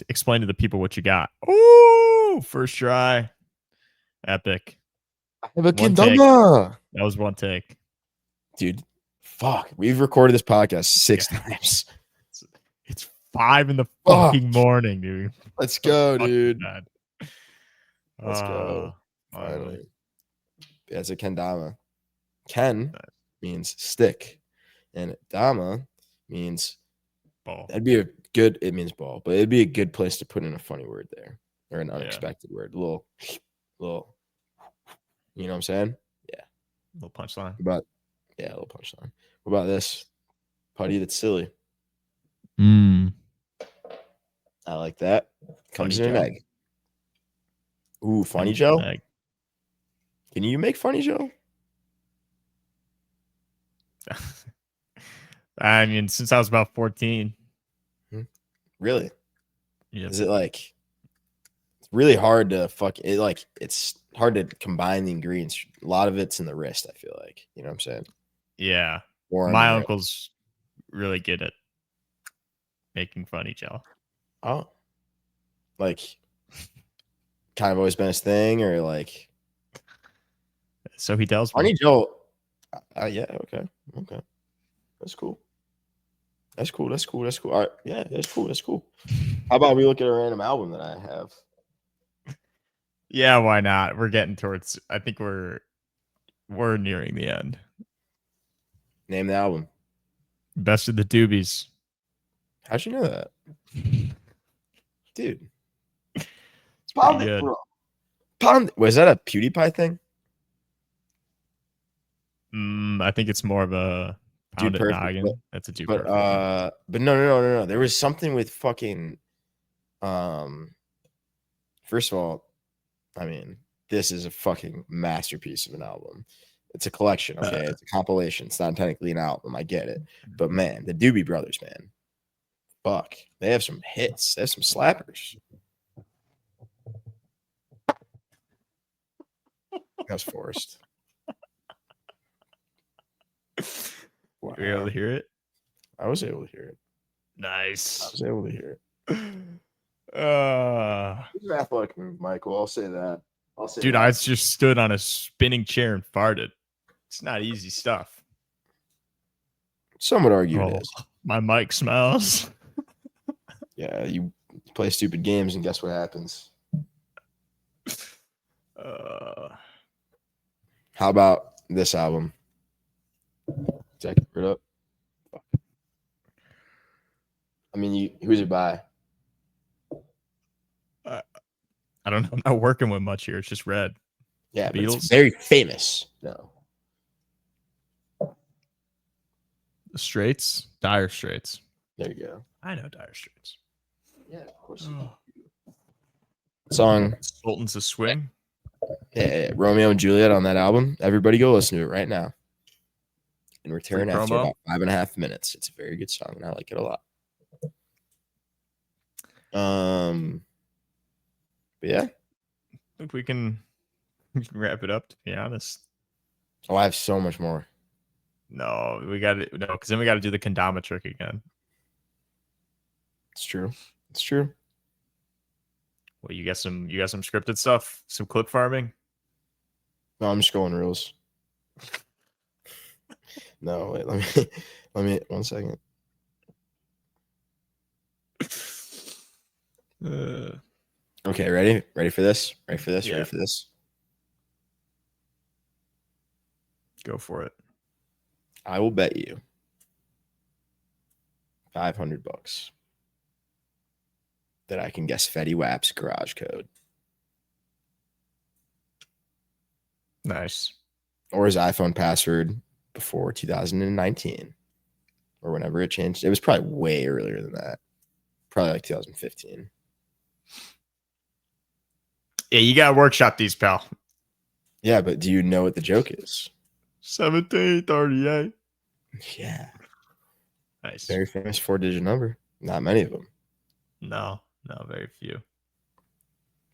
[SPEAKER 1] Explain to the people what you got. Oh, first try. Epic.
[SPEAKER 2] I have a kendama.
[SPEAKER 1] That was one take.
[SPEAKER 2] Dude, fuck. We've recorded this podcast 6 times.
[SPEAKER 1] It's 5 in the fucking morning, dude.
[SPEAKER 2] Let's go, dude.
[SPEAKER 1] Let's go.
[SPEAKER 2] Finally. That's a kendama. Ken means stick, and dama means
[SPEAKER 1] ball.
[SPEAKER 2] That'd be it means ball, but it'd be a good place to put in a funny word there, or an unexpected word. A little, you know what I'm saying? Yeah.
[SPEAKER 1] Little punchline.
[SPEAKER 2] A little punchline. What about this? Putty that's silly. I like that. Comes in an egg. Ooh, funny Joe. Can you make funny Joe?
[SPEAKER 1] I mean, since I was about 14.
[SPEAKER 2] Really?
[SPEAKER 1] Yeah.
[SPEAKER 2] Is it like it's really hard to it's hard to combine the ingredients. A lot of it's in the wrist, I feel like. You know what I'm saying?
[SPEAKER 1] Yeah.
[SPEAKER 2] Or
[SPEAKER 1] my uncle's really good at making funny Joe.
[SPEAKER 2] Oh. Like kind of always been his thing, or like
[SPEAKER 1] so he tells
[SPEAKER 2] me.
[SPEAKER 1] Funny
[SPEAKER 2] Joe. Yeah, okay. That's cool. All right, yeah, that's cool. How about we look at a random album that I have?
[SPEAKER 1] Yeah, why not? We're getting towards. I think we're nearing the end.
[SPEAKER 2] Name the album.
[SPEAKER 1] Best of the Doobies.
[SPEAKER 2] How'd you know that, dude?
[SPEAKER 1] It's Pound it, bro.
[SPEAKER 2] Was that a PewDiePie thing?
[SPEAKER 1] I think it's more of a Pound It Noggin. That's a Dude Perfect.
[SPEAKER 2] But no. There was something with fucking. First of all, I mean, this is a fucking masterpiece of an album. It's a collection, okay? It's a compilation. It's not technically an album. I get it. But man, the Doobie Brothers, man. Fuck. They have some hits. They have some slappers. That was forced.
[SPEAKER 1] Wow. Were you able to hear it?
[SPEAKER 2] I was able to hear it.
[SPEAKER 1] Nice.
[SPEAKER 2] I was able to hear it. It's an athletic move, Michael. I'll say that.
[SPEAKER 1] Dude, I just stood on a spinning chair and farted. It's not easy stuff.
[SPEAKER 2] Some would argue it is.
[SPEAKER 1] My mic smells.
[SPEAKER 2] Yeah, you play stupid games and guess what happens? How about this album? Check it up. I mean, who's it by?
[SPEAKER 1] I don't know. I'm not working with much here. It's just Red.
[SPEAKER 2] Yeah, but it's very famous. No.
[SPEAKER 1] The Straits? Dire Straits.
[SPEAKER 2] There you go.
[SPEAKER 1] I know Dire Straits.
[SPEAKER 2] Yeah, of course. Song.
[SPEAKER 1] Sultans of Swing.
[SPEAKER 2] Yeah, Romeo and Juliet on that album. Everybody go listen to it right now. In return, after about 5.5 minutes. It's a very good song, and I like it a lot. But yeah.
[SPEAKER 1] I think we can wrap it up, to be honest.
[SPEAKER 2] Oh, I have so much more.
[SPEAKER 1] No, because then we got to do the kendama trick again.
[SPEAKER 2] It's true.
[SPEAKER 1] Well, you got some scripted stuff, some clip farming.
[SPEAKER 2] No, I'm just going rules. No, wait, let me 1 second. Okay, ready for this?
[SPEAKER 1] Yeah.
[SPEAKER 2] Ready for this?
[SPEAKER 1] Go for it.
[SPEAKER 2] I will bet you $500 that I can guess Fetty Wap's garage code.
[SPEAKER 1] Nice.
[SPEAKER 2] Or his iPhone password before 2019 or whenever it changed. It was probably way earlier than that. Probably like 2015.
[SPEAKER 1] Yeah, you got to workshop these, pal.
[SPEAKER 2] Yeah, but do you know what the joke is?
[SPEAKER 1] 1738.
[SPEAKER 2] Yeah.
[SPEAKER 1] Nice.
[SPEAKER 2] Very famous 4-digit number. Not many of them.
[SPEAKER 1] No, very few.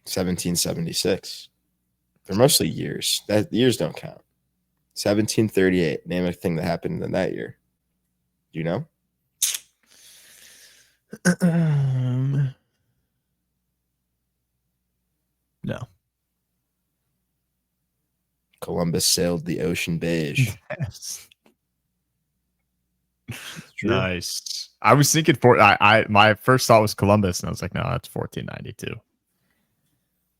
[SPEAKER 2] 1776. They're mostly years. Years don't count. 1738. Name a thing that happened in that year. Do you know?
[SPEAKER 1] No.
[SPEAKER 2] Columbus sailed the ocean beige.
[SPEAKER 1] Yes. Nice. I was thinking my first thought was Columbus, and I was like, no, that's 1492.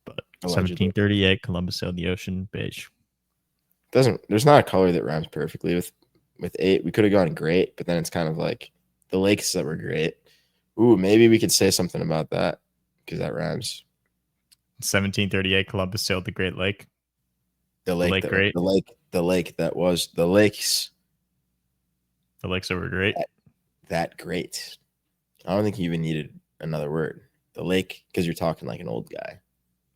[SPEAKER 1] But
[SPEAKER 2] Allegedly.
[SPEAKER 1] 1738, Columbus sailed the ocean, beige.
[SPEAKER 2] There's not a color that rhymes perfectly with 8. We could have gone great, but then it's kind of like the lakes that were great. Ooh, maybe we could say something about that because that rhymes.
[SPEAKER 1] 1738, Columbus sailed the Great Lake.
[SPEAKER 2] The lake that was the lakes.
[SPEAKER 1] The lakes that were great.
[SPEAKER 2] That great. I don't think you even needed another word. The lake, because you're talking like an old guy.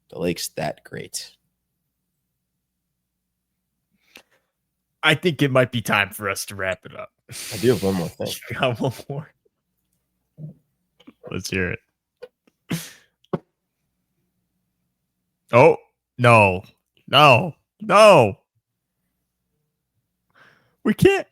[SPEAKER 2] The lake's that great.
[SPEAKER 1] I think it might be time for us to wrap it up.
[SPEAKER 2] I do have one more thing.
[SPEAKER 1] You got one more. Let's hear it. Oh, no. We can't.